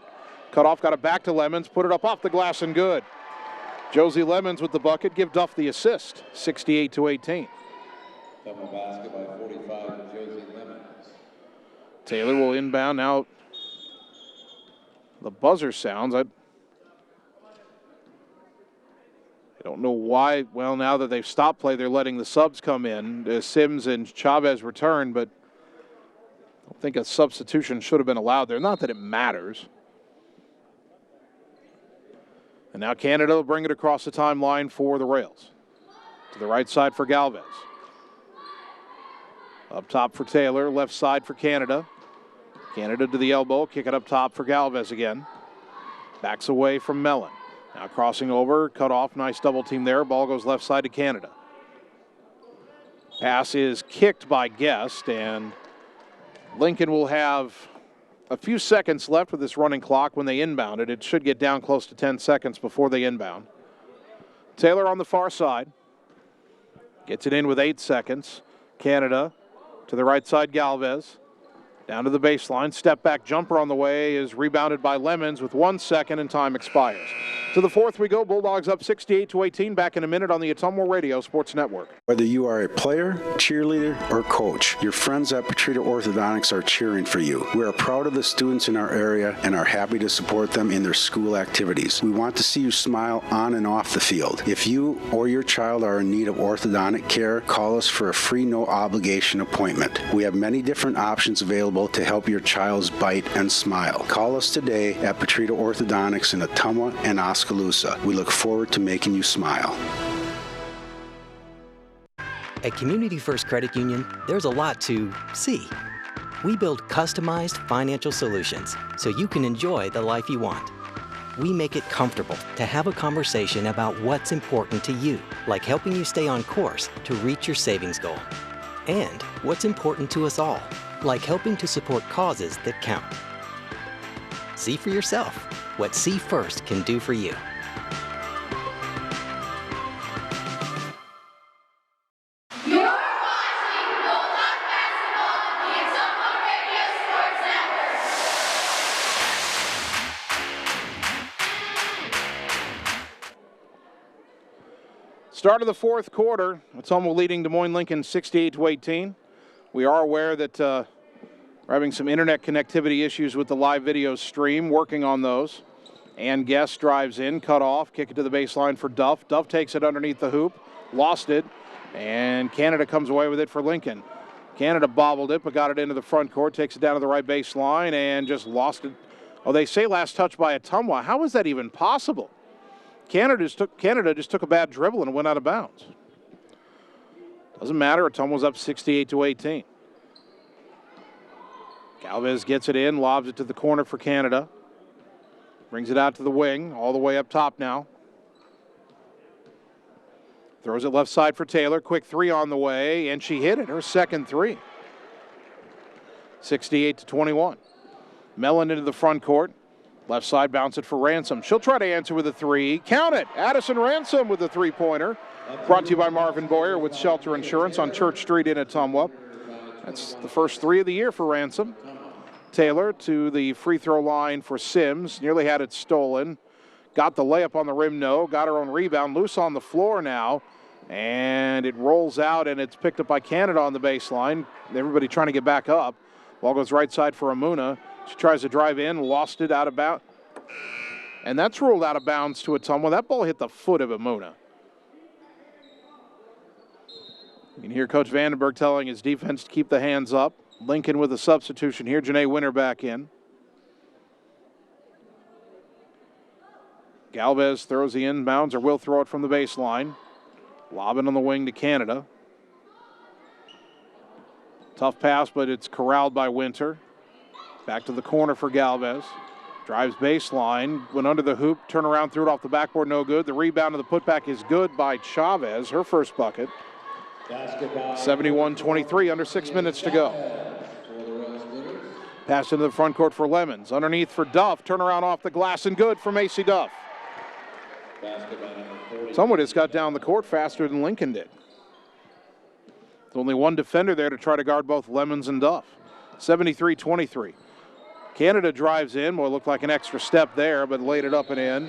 cut off, got it back to Lemons. Put it up off the glass and good. Josie Lemons with the bucket. Give Duff the assist. 68-18. Double basket by 45, Josie Lemons. Taylor will inbound now. The buzzer sounds. I don't know why. Well, now that they've stopped play, they're letting the subs come in. Sims and Chavez return, but I don't think a substitution should have been allowed there. Not that it matters. And now Canada will bring it across the timeline for the Rails. To the right side for Galvez. Up top for Taylor, left side for Canada. Canada to the elbow, kick it up top for Galvez again. Backs away from Mellon. Now crossing over, cut off, nice double team there. Ball goes left side to Canada. Pass is kicked by Guest, and Lincoln will have a few seconds left with this running clock when they inbound it. It should get down close to 10 seconds before they inbound. Taylor on the far side. Gets it in with 8 seconds. Canada to the right side, Galvez. Down to the baseline, step back jumper on the way is rebounded by Lemons with 1 second and time expires. To the fourth we go. Bulldogs up 68-18. Back in a minute on the Ottumwa Radio Sports Network. Whether you are a player, cheerleader, or coach, your friends at Petrita Orthodontics are cheering for you. We are proud of the students in our area and are happy to support them in their school activities. We want to see you smile on and off the field. If you or your child are in need of orthodontic care, call us for a free no-obligation appointment. We have many different options available to help your child's bite and smile. Call us today at Petrita Orthodontics in Ottumwa and Oskaloosa. We look forward to making you smile. At Community First Credit Union, there's a lot to see. We build customized financial solutions so you can enjoy the life you want. We make it comfortable to have a conversation about what's important to you, like helping you stay on course to reach your savings goal. And what's important to us all, like helping to support causes that count. See for yourself what See First can do for you. You're watching Bulldog Basketball on the Ottumwa Radio Sports Network. Start of the fourth quarter. Ottumwa leading Des Moines Lincoln 68-18. We are aware that we're having some internet connectivity issues with the live video stream, working on those. And Guest drives in, cut off, kick it to the baseline for Duff. Duff takes it underneath the hoop, lost it, and Canada comes away with it for Lincoln. Canada bobbled it, but got it into the front court, takes it down to the right baseline, and just lost it. Oh, they say last touch by Ottumwa. How is that even possible? Canada just took a bad dribble and went out of bounds. Doesn't matter. Ottumwa's up 68-18. Galvez gets it in, lobs it to the corner for Canada. Brings it out to the wing, all the way up top now. Throws it left side for Taylor. Quick three on the way, and she hit it, her second three. 68-21. Mellon into the front court. Left side, bounce it for Ransom. She'll try to answer with a three. Count it! Addison Ransom with a three-pointer. Brought to you by Marvin Boyer with Shelter Insurance on Church Street in Ottumwa. That's the first three of the year for Ransom. Taylor to the free throw line for Sims. Nearly had it stolen. Got the layup on the rim, no. Got her own rebound. Loose on the floor now. And it rolls out, and it's picked up by Canada on the baseline. Everybody trying to get back up. Ball goes right side for Amuna. She tries to drive in, lost it out of bounds. And that's ruled out of bounds to Ottumwa. That ball hit the foot of Amuna. You can hear Coach Vandenberg telling his defense to keep the hands up. Lincoln with a substitution here. Janae Winter back in. Galvez throws the inbounds, or will throw it from the baseline. Lobbing on the wing to Canada. Tough pass, but it's corralled by Winter. Back to the corner for Galvez. Drives baseline, went under the hoop, turn around, threw it off the backboard, no good. The rebound and the putback is good by Chavez, her first bucket. 71-23, under 6 minutes to go. Pass into the front court for Lemons. Underneath for Duff. Turnaround off the glass and good for Macy Duff. Someone just got down the court faster than Lincoln did. There's only one defender there to try to guard both Lemons and Duff. 73-23. Canada drives in. Boy, looked like an extra step there, but laid it up and in.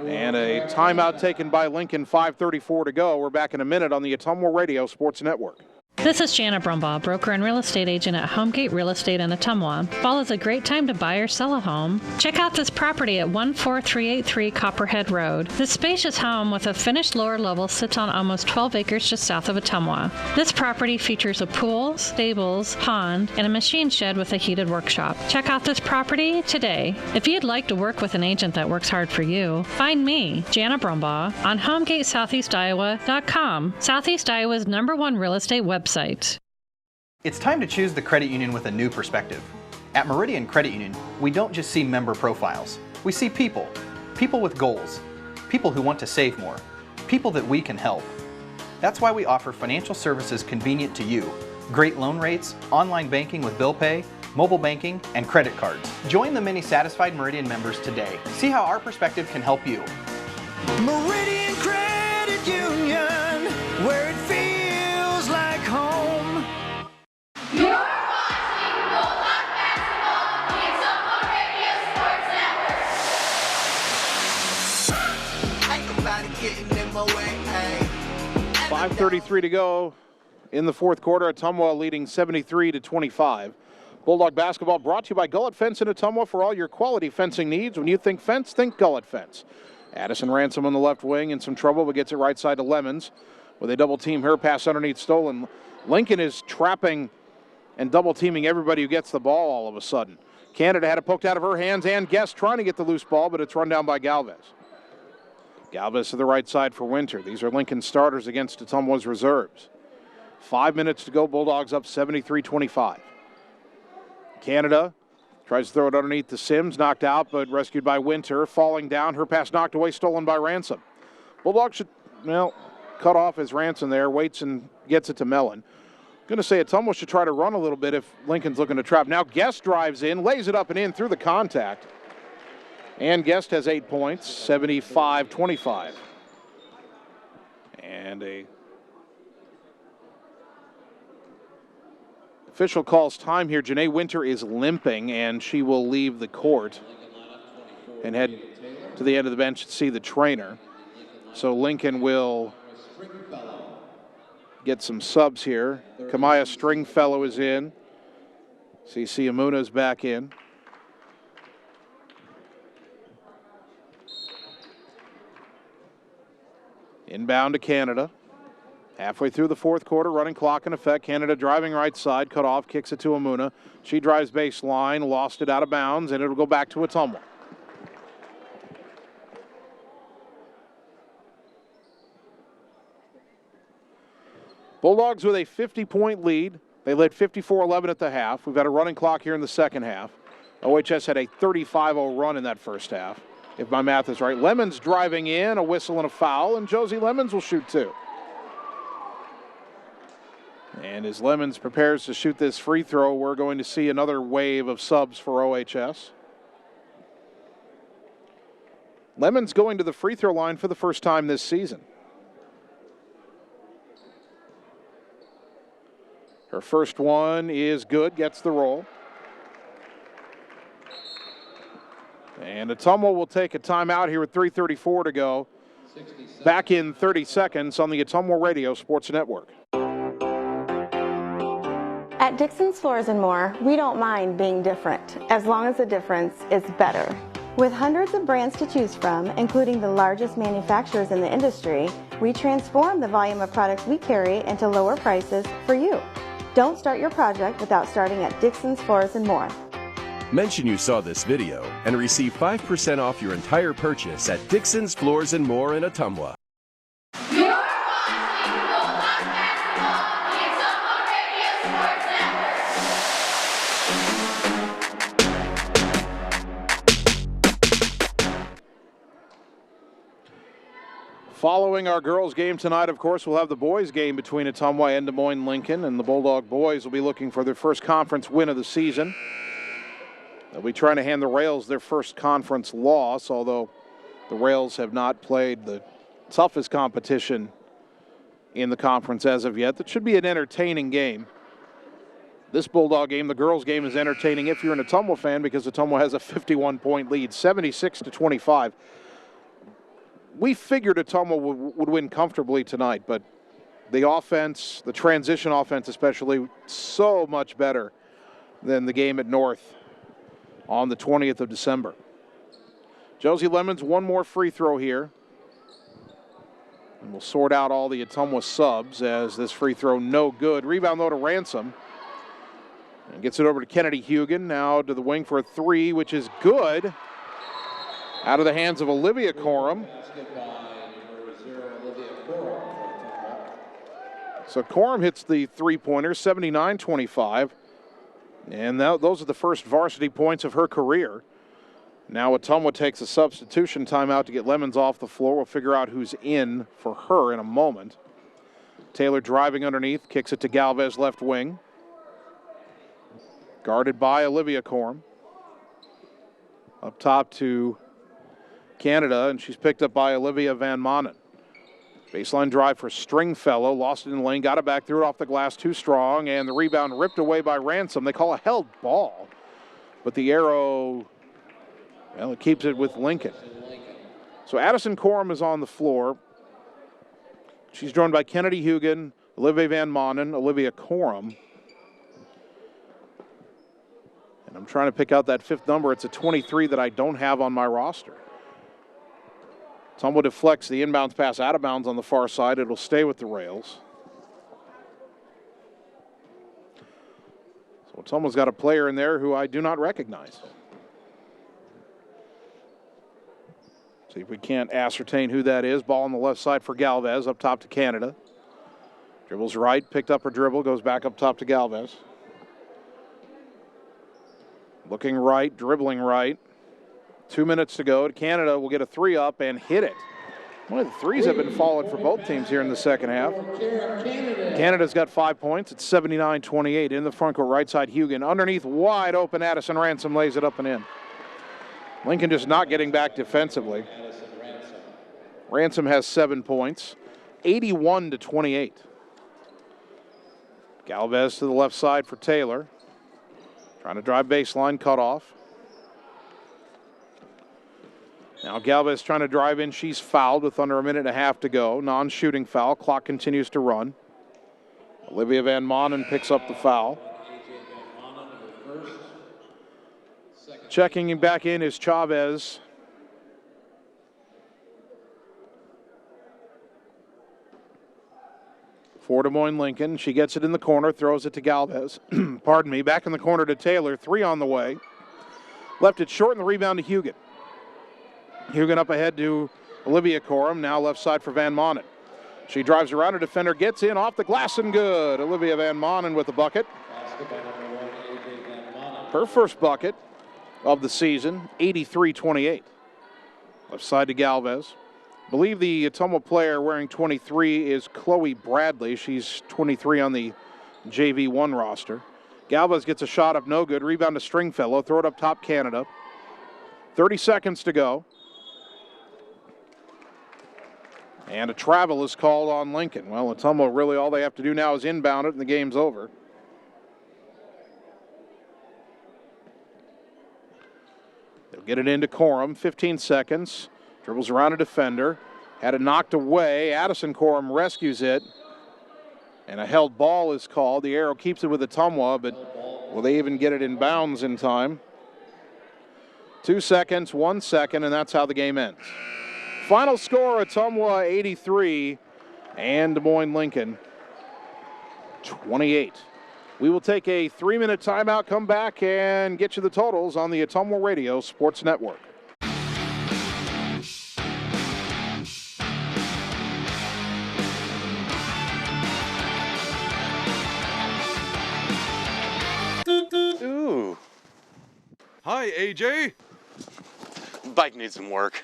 And a timeout taken by Lincoln, 5:34 to go. We're back in a minute on the Ottumwa Radio Sports Network. This is Jana Brumbaugh, broker and real estate agent at Homegate Real Estate in Ottumwa. Fall is a great time to buy or sell a home. Check out this property at 14383 Copperhead Road. This spacious home with a finished lower level sits on almost 12 acres just south of Ottumwa. This property features a pool, stables, pond, and a machine shed with a heated workshop. Check out this property today. If you'd like to work with an agent that works hard for you, find me, Jana Brumbaugh, on HomegateSoutheastIowa.com, Southeast Iowa's #1 real estate website. It's time to choose the credit union with a new perspective. At Meridian Credit Union, we don't just see member profiles. We see people. People with goals. People who want to save more. People that we can help. That's why we offer financial services convenient to you. Great loan rates, online banking with bill pay, mobile banking, and credit cards. Join the many satisfied Meridian members today. See how our perspective can help you. Meridian Credit Union, where it feels like home. You're watching Bulldog getting in my way. Ay. 5:33 to go in the fourth quarter. Ottumwa leading 73-25. Bulldog basketball brought to you by Gullet Fence in Ottumwa. For all your quality fencing needs, when you think fence, think Gullet Fence. Addison Ransom on the left wing in some trouble, but gets it right side to Lemons. With a double team her pass underneath stolen. Lincoln is trapping and double teaming everybody who gets the ball all of a sudden. Canada had it poked out of her hands, and Guest trying to get the loose ball, but it's run down by Galvez. Galvez to the right side for Winter. These are Lincoln starters against Ottumwa's reserves. 5 minutes to go. Bulldogs up 73-25. Canada tries to throw it underneath to Sims. Knocked out, but rescued by Winter. Falling down. Her pass knocked away, stolen by Ransom. Bulldogs should, cut off his Ransom there. Waits and gets it to Mellon. Going to say Ottumwa should try to run a little bit if Lincoln's looking to trap. Now Guest drives in, lays it up and in through the contact. And Guest has 8 points, 75-25. And a official calls time here. Janae Winter is limping, and she will leave the court and head to the end of the bench to see the trainer. So Lincoln will get some subs here. Kamaya Stringfellow is in. CC Amuna's back in. Inbound to Canada. Halfway through the fourth quarter, running clock in effect. Canada driving right side, cut off, kicks it to Amuna. She drives baseline, lost it out of bounds, and it'll go back to Ottumwa. Bulldogs with a 50-point lead. They led 54-11 at the half. We've got a running clock here in the second half. OHS had a 35-0 run in that first half, if my math is right. Lemons driving in, a whistle and a foul, and Josie Lemons will shoot two. And as Lemons prepares to shoot this free throw, we're going to see another wave of subs for OHS. Lemons going to the free throw line for the first time this season. Her first one is good, gets the roll. And Ottumwa will take a timeout here with 3:34 to go. Back in 30 seconds on the Ottumwa Radio Sports Network. At Dixon's Floors and More, we don't mind being different, as long as the difference is better. With hundreds of brands to choose from, including the largest manufacturers in the industry, we transform the volume of products we carry into lower prices for you. Don't start your project without starting at Dixon's Floors and More. Mention you saw this video and receive 5% off your entire purchase at Dixon's Floors and More in Ottumwa. You're watching Bulldog Basketball, the Ottumwa Radio Sports Network. Following our girls' game tonight, of course, we'll have the boys' game between Ottumwa and Des Moines Lincoln, and the Bulldog boys will be looking for their first conference win of the season. They'll be trying to hand the Rails their first conference loss, although the Rails have not played the toughest competition in the conference as of yet. That should be an entertaining game. This Bulldog game, the girls' game, is entertaining if you're an Ottumwa fan because Ottumwa has a 51-point lead, 76-25. We figured Ottumwa would win comfortably tonight, but the offense, the transition offense especially, so much better than the game at North on the 20th of December. Josie Lemons, one more free throw here. And we'll sort out all the Ottumwa subs as this free throw no good. Rebound though to Ransom. And gets it over to Kennedy Hugan. Now to the wing for a three, which is good. Out of the hands of Olivia Coram. So Coram hits the three-pointer, 79-25. And those are the first varsity points of her career. Now Ottumwa takes a substitution timeout to get Lemons off the floor. We'll figure out who's in for her in a moment. Taylor driving underneath, kicks it to Galvez left wing. Guarded by Olivia Coram. Up top to Canada, and she's picked up by Olivia Van Manen. Baseline drive for Stringfellow, lost it in the lane, got it back, threw it off the glass too strong, and the rebound ripped away by Ransom. They call a held ball, but the arrow, well, it keeps it with Lincoln. So Addison Coram is on the floor. She's joined by Kennedy Hugen, Olivia Van Manen, Olivia Corum. And I'm trying to pick out that fifth number. It's a 23 that I don't have on my roster. Ottumwa deflects the inbounds pass out of bounds on the far side. It'll stay with the Rails. So Ottumwa's got a player in there who I do not recognize. See if we can't ascertain who that is. Ball on the left side for Galvez, up top to Canada. Dribbles right, picked up her dribble, goes back up top to Galvez. Looking right, dribbling right. 2 minutes to go. Canada will get a three up and hit it. One of the threes have been falling for both teams here in the second half. Canada's got 5 points. It's 79-28. In the front court, right side, Hugen. Underneath, wide open, Addison Ransom lays it up and in. Lincoln just not getting back defensively. Ransom has 7 points. 81-28. Galvez to the left side for Taylor. Trying to drive baseline, cut off. Now Galvez trying to drive in. She's fouled with under a minute and a half to go. Non-shooting foul. Clock continues to run. Olivia Van Manen picks up the foul. Checking him back in is Chavez. For Des Moines Lincoln. She gets it in the corner, throws it to Galvez. Pardon me. Back in the corner to Taylor. 3 on the way. Left it short and the rebound to Hugen. Hugen up ahead to Olivia Corum. Now left side for Van Manen. She drives around a defender, gets in off the glass and good. Olivia Van Manen with the bucket. Her first bucket of the season, 83-28. Left side to Galvez. I believe the Ottumwa player wearing 23 is Chloe Bradley. She's 23 on the JV1 roster. Galvez gets a shot up, no good. Rebound to Stringfellow. Throw it up top, Canada. 30 seconds to go. And a travel is called on Lincoln. Well, Ottumwa, really all they have to do now is inbound it and the game's over. They'll get it into Corum. 15 seconds. Dribbles around a defender. Had it knocked away. Addison Corum rescues it. And a held ball is called. The arrow keeps it with Ottumwa, but will they even get it in bounds in time? 2 seconds, 1 second, and that's how the game ends. Final score, Ottumwa 83 and Des Moines Lincoln 28. We will take a 3-minute timeout, come back, and get you the totals on the Ottumwa Radio Sports Network. Ooh. Hi, AJ. Bike needs some work.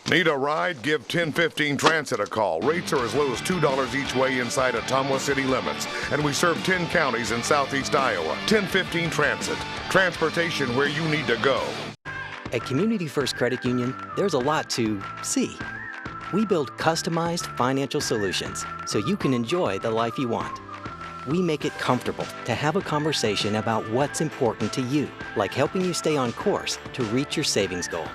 Need a ride? Give 1015 Transit a call. Rates are as low as $2 each way inside Ottumwa city limits. And we serve 10 counties in southeast Iowa. 1015 Transit. Transportation where you need to go. At Community First Credit Union, there's a lot to see. We build customized financial solutions so you can enjoy the life you want. We make it comfortable to have a conversation about what's important to you, like helping you stay on course to reach your savings goal.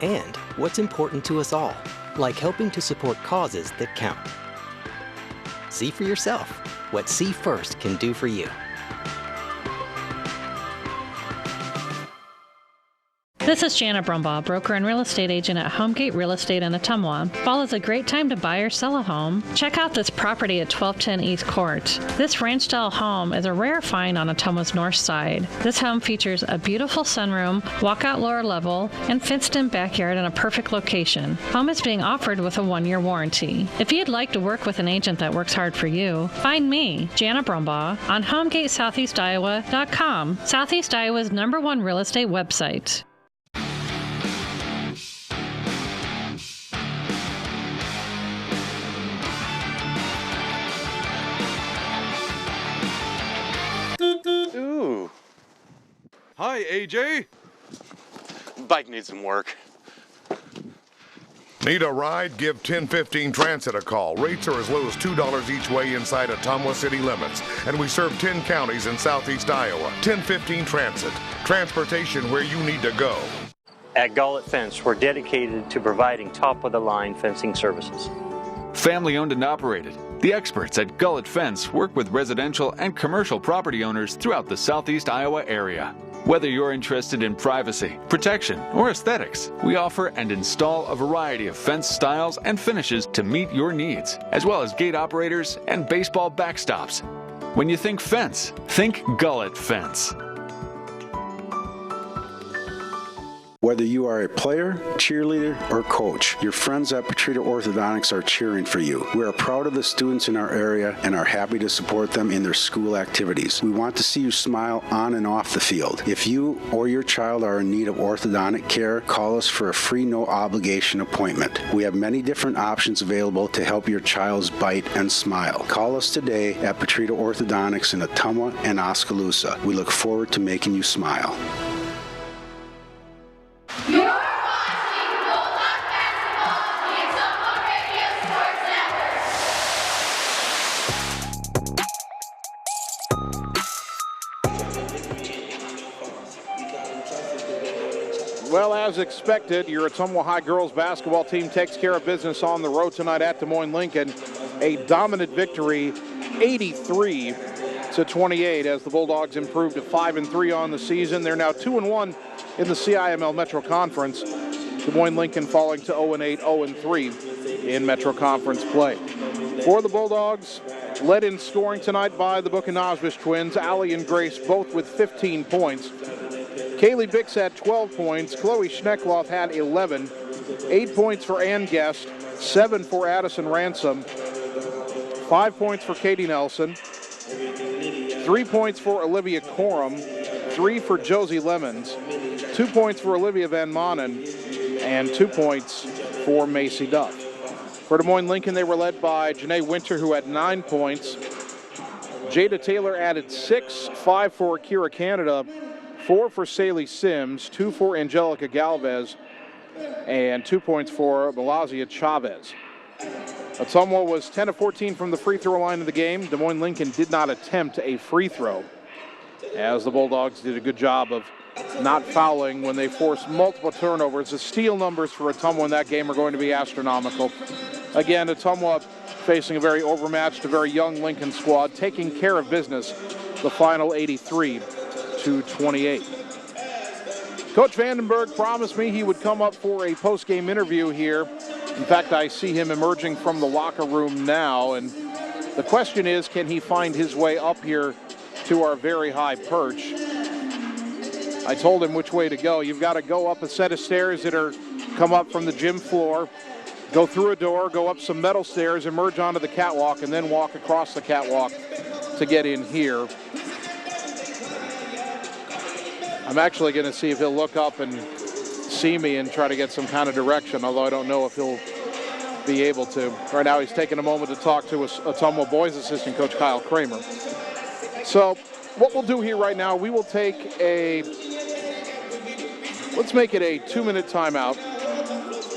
And what's important to us all, like helping to support causes that count. See for yourself what See First can do for you. This is Jana Brumbaugh, broker and real estate agent at Homegate Real Estate in Ottumwa. Fall is a great time to buy or sell a home. Check out this property at 1210 East Court. This ranch-style home is a rare find on Ottumwa's north side. This home features a beautiful sunroom, walkout lower level, and fenced-in backyard in a perfect location. Home is being offered with a 1-year warranty. If you'd like to work with an agent that works hard for you, find me, Jana Brumbaugh, on HomegateSoutheastIowa.com, Southeast Iowa's #1 real estate website. Ooh. Hi, AJ. Bike needs some work. Need a ride? Give 1015 Transit a call. Rates are as low as $2 each way inside Ottumwa city limits. And we serve 10 counties in southeast Iowa. 1015 Transit. Transportation where you need to go. At Gullett Fence, we're dedicated to providing top-of-the-line fencing services. Family owned and operated, the experts at Gullet Fence work with residential and commercial property owners throughout the southeast Iowa area. Whether you're interested in privacy, protection, or aesthetics, we offer and install a variety of fence styles and finishes to meet your needs, as well as gate operators and baseball backstops. When you think fence, think Gullet Fence. Whether you are a player, cheerleader, or coach, your friends at Petrita Orthodontics are cheering for you. We are proud of the students in our area and are happy to support them in their school activities. We want to see you smile on and off the field. If you or your child are in need of orthodontic care, call us for a free no-obligation appointment. We have many different options available to help your child's bite and smile. Call us today at Petrita Orthodontics in Ottumwa and Oskaloosa. We look forward to making you smile. You're watching Bulldog Basketball on the Ottumwa Radio Sports Network. Well, as expected, your Ottumwa High girls basketball team takes care of business on the road tonight at Des Moines Lincoln. A dominant victory, 83-28, as the Bulldogs improved to 5-3 on the season. They're now 2-1 in the CIML Metro Conference. Des Moines Lincoln falling to 0-8, 0-3 in Metro Conference play. For the Bulldogs, led in scoring tonight by the Book-and-Osbish twins, Allie and Grace, both with 15 points. Kaylee Bix had 12 points. Chloe Schneckloth had 11. 8 points for Ann Guest, 7 for Addison Ransom, 5 points for Katie Nelson, 3 points for Olivia Coram, 3 for Josie Lemons, 2 points for Olivia Van Manen, and 2 points for Macy Duff. For Des Moines Lincoln, they were led by Janae Winter, who had 9 points. Jada Taylor added 6, 5 for Kira Canada, 4 for Saley Sims, 2 for Angelica Galvez, and 2 points for Malazia Chavez. Ottumwa was 10 of 14 from the free throw line of the game. Des Moines Lincoln did not attempt a free throw, as the Bulldogs did a good job of not fouling when they forced multiple turnovers. The steal numbers for Ottumwa in that game are going to be astronomical. Again, Ottumwa facing a very overmatched, a very young Lincoln squad, taking care of business, the final 83-28. Coach Vandenberg promised me he would come up for a post-game interview here. In fact, I see him emerging from the locker room now, and the question is, can he find his way up here to our very high perch? I told him which way to go. You've got to go up a set of stairs that come up from the gym floor, go through a door, go up some metal stairs, emerge onto the catwalk, and then walk across the catwalk to get in here. I'm actually going to see if he'll look up and see me and try to get some kind of direction, although I don't know if he'll be able to. Right now he's taking a moment to talk to Ottumwa boys assistant coach Kyle Kramer. So what we'll do here right now, we will take let's make it a 2-minute timeout.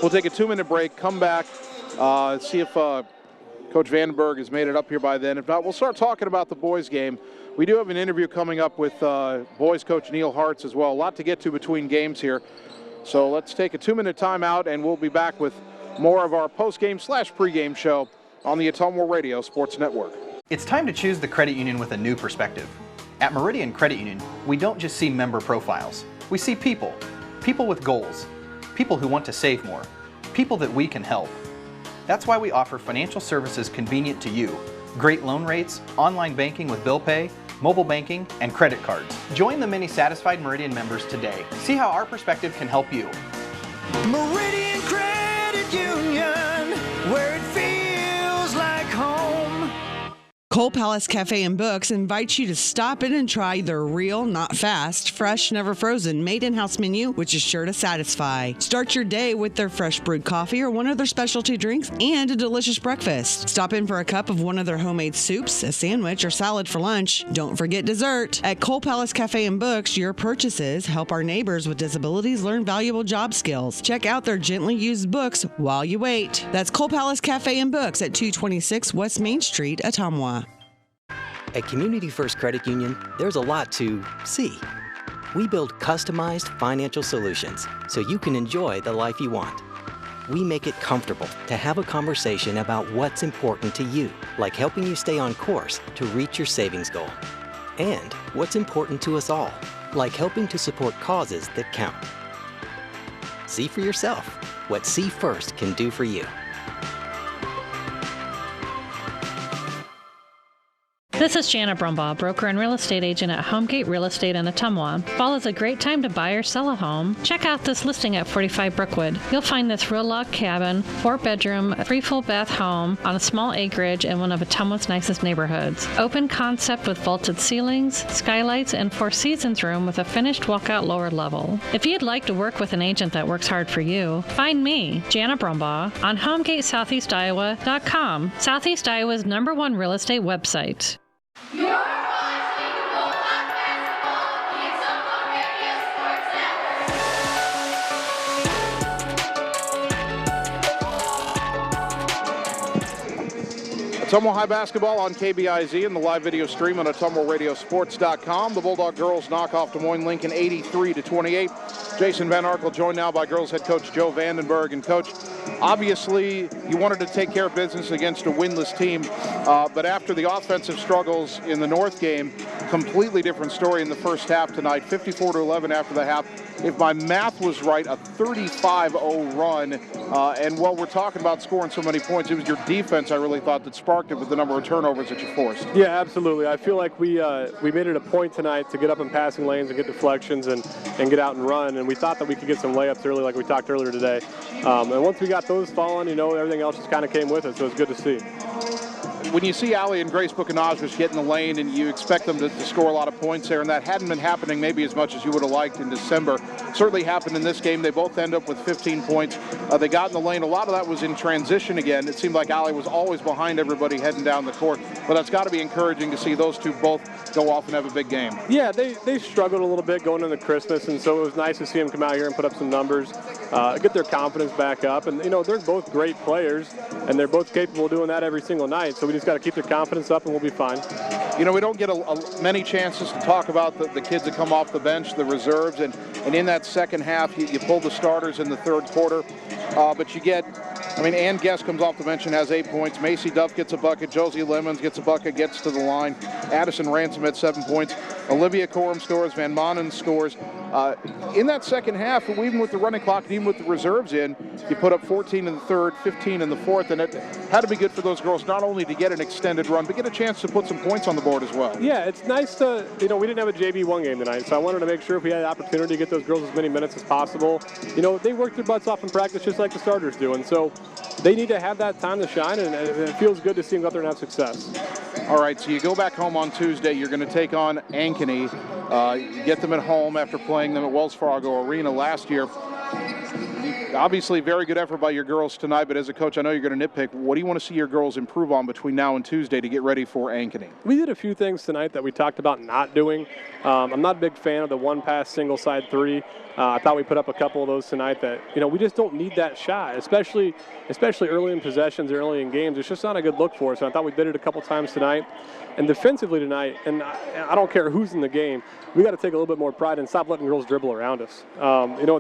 We'll take a 2-minute break, come back, see if Coach Vandenberg has made it up here by then. If not, we'll start talking about the boys game. We do have an interview coming up with boys coach Neil Hartz as well. A lot to get to between games here. So let's take a 2-minute timeout, and we'll be back with more of our post-game / pregame show on the Ottumwa Radio Sports Network. It's time to choose the credit union with a new perspective. At Meridian Credit Union, we don't just see member profiles. We see people with goals, people who want to save more, people that we can help. That's why we offer financial services convenient to you, great loan rates, online banking with bill pay, mobile banking, and credit cards. Join the many satisfied Meridian members today. See how our perspective can help you. Meridian Credit Union, where it feels like home. Cole Palace Cafe and Books invites you to stop in and try their real, not fast, fresh, never frozen, made-in-house menu, which is sure to satisfy. Start your day with their fresh brewed coffee or one of their specialty drinks and a delicious breakfast. Stop in for a cup of one of their homemade soups, a sandwich, or salad for lunch. Don't forget dessert. At Cole Palace Cafe and Books, your purchases help our neighbors with disabilities learn valuable job skills. Check out their gently used books while you wait. That's Cole Palace Cafe and Books at 226 West Main Street, Ottumwa. At Community First Credit Union, there's a lot to see. We build customized financial solutions so you can enjoy the life you want. We make it comfortable to have a conversation about what's important to you, like helping you stay on course to reach your savings goal. And what's important to us all, like helping to support causes that count. See for yourself what See First can do for you. This is Jana Brumbaugh, broker and real estate agent at Homegate Real Estate in Ottumwa. Fall is a great time to buy or sell a home. Check out this listing at 45 Brookwood. You'll find this real log cabin, 4-bedroom, 3 full bath home on a small acreage in one of Ottumwa's nicest neighborhoods. Open concept with vaulted ceilings, skylights, and 4 seasons room with a finished walkout lower level. If you'd like to work with an agent that works hard for you, find me, Jana Brumbaugh, on HomegateSoutheastIowa.com, Southeast Iowa's #1 real estate website. You're watching Bulldog Basketball on Ottumwa Radio Sports Network. Ottumwa High basketball on KBIZ and the live video stream on OttumwaRadioSports.com. The Bulldog girls knock off Des Moines Lincoln 83-28. Jason Van Arkel joined now by girls head coach Joe Vandenberg. And coach, obviously you wanted to take care of business against a winless team, but after the offensive struggles in the North game, completely different story in the first half tonight. 54-11 after the half. If my math was right, a 35-0 run. And while we're talking about scoring so many points, it was your defense I really thought that sparked it with the number of turnovers that you forced. Yeah, absolutely. I feel like we made it a point tonight to get up in passing lanes and get deflections and get out and run. And we thought that we could get some layups early like we talked earlier today. And once we got those falling, everything else just kind of came with it, so it's good to see. When you see Allie and Grace Buchanaj get in the lane and you expect them to score a lot of points there, and that hadn't been happening maybe as much as you would have liked in December, certainly happened in this game. They both end up with 15 points. They got in the lane. A lot of that was in transition again. It seemed like Allie was always behind everybody heading down the court, but that's got to be encouraging to see those two both go off and have a big game. Yeah, they struggled a little bit going into Christmas, and so it was nice to see them come out here and put up some numbers, get their confidence back up. And, they're both great players, and they're both capable of doing that every single night, so we just got to keep their confidence up and we'll be fine. We don't get many chances to talk about the kids that come off the bench, the reserves, and in that second half, you pull the starters in the third quarter, but you get, Ann Guest comes off the bench and has 8 points. Macy Duff gets a bucket. Josie Lemons gets a bucket, gets to the line. Addison Ransom at 7 points. Olivia Corum scores. Van Manen scores. In that second half, even with the running clock and even with the reserves in, you put up 14 in the third, 15 in the fourth, and it had to be good for those girls not only to get an extended run, but get a chance to put some points on the board as well. Yeah, it's nice to, we didn't have a JV1 game tonight, so I wanted to make sure if we had the opportunity to get those girls as many minutes as possible. They work their butts off in practice just like the starters do, and so they need to have that time to shine, and it feels good to see them go out there and have success. All right, so you go back home on Tuesday. You're going to take on Ankeny. You get them at home after playing them at Wells Fargo Arena last year. Obviously, very good effort by your girls tonight, but as a coach, I know you're going to nitpick. What do you want to see your girls improve on between now and Tuesday to get ready for Ankeny? We did a few things tonight that we talked about not doing. I'm not a big fan of the one-pass single-side three. I thought we put up a couple of those tonight that, we just don't need that shot, especially early in possessions, early in games. It's just not a good look for us. And I thought we did it a couple times tonight. And defensively tonight, and I don't care who's in the game, we got to take a little bit more pride and stop letting girls dribble around us.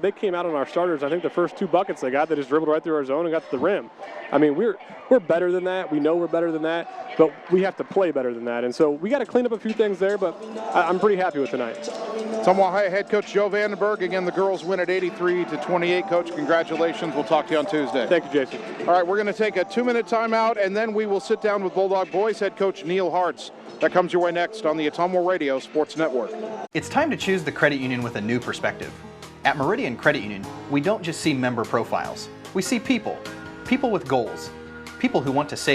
They came out on our starters. I think the first 2 buckets they got, they just dribbled right through our zone and got to the rim. We're better than that. We know we're better than that, but we have to play better than that. And so we got to clean up a few things there, but I'm pretty happy with tonight. Ottumwa High head coach Joe Vandenberg. Again, the girls win at 83-28. Coach, congratulations. We'll talk to you on Tuesday. Thank you, Jason. All right, we're going to take a 2-minute timeout, and then we will sit down with Bulldog boys head coach Neil Hartz. That comes your way next on the Ottumwa Radio Sports Network. It's time to choose the credit union with a new perspective. At Meridian Credit Union, we don't just see member profiles. We see people with goals, people who want to save more.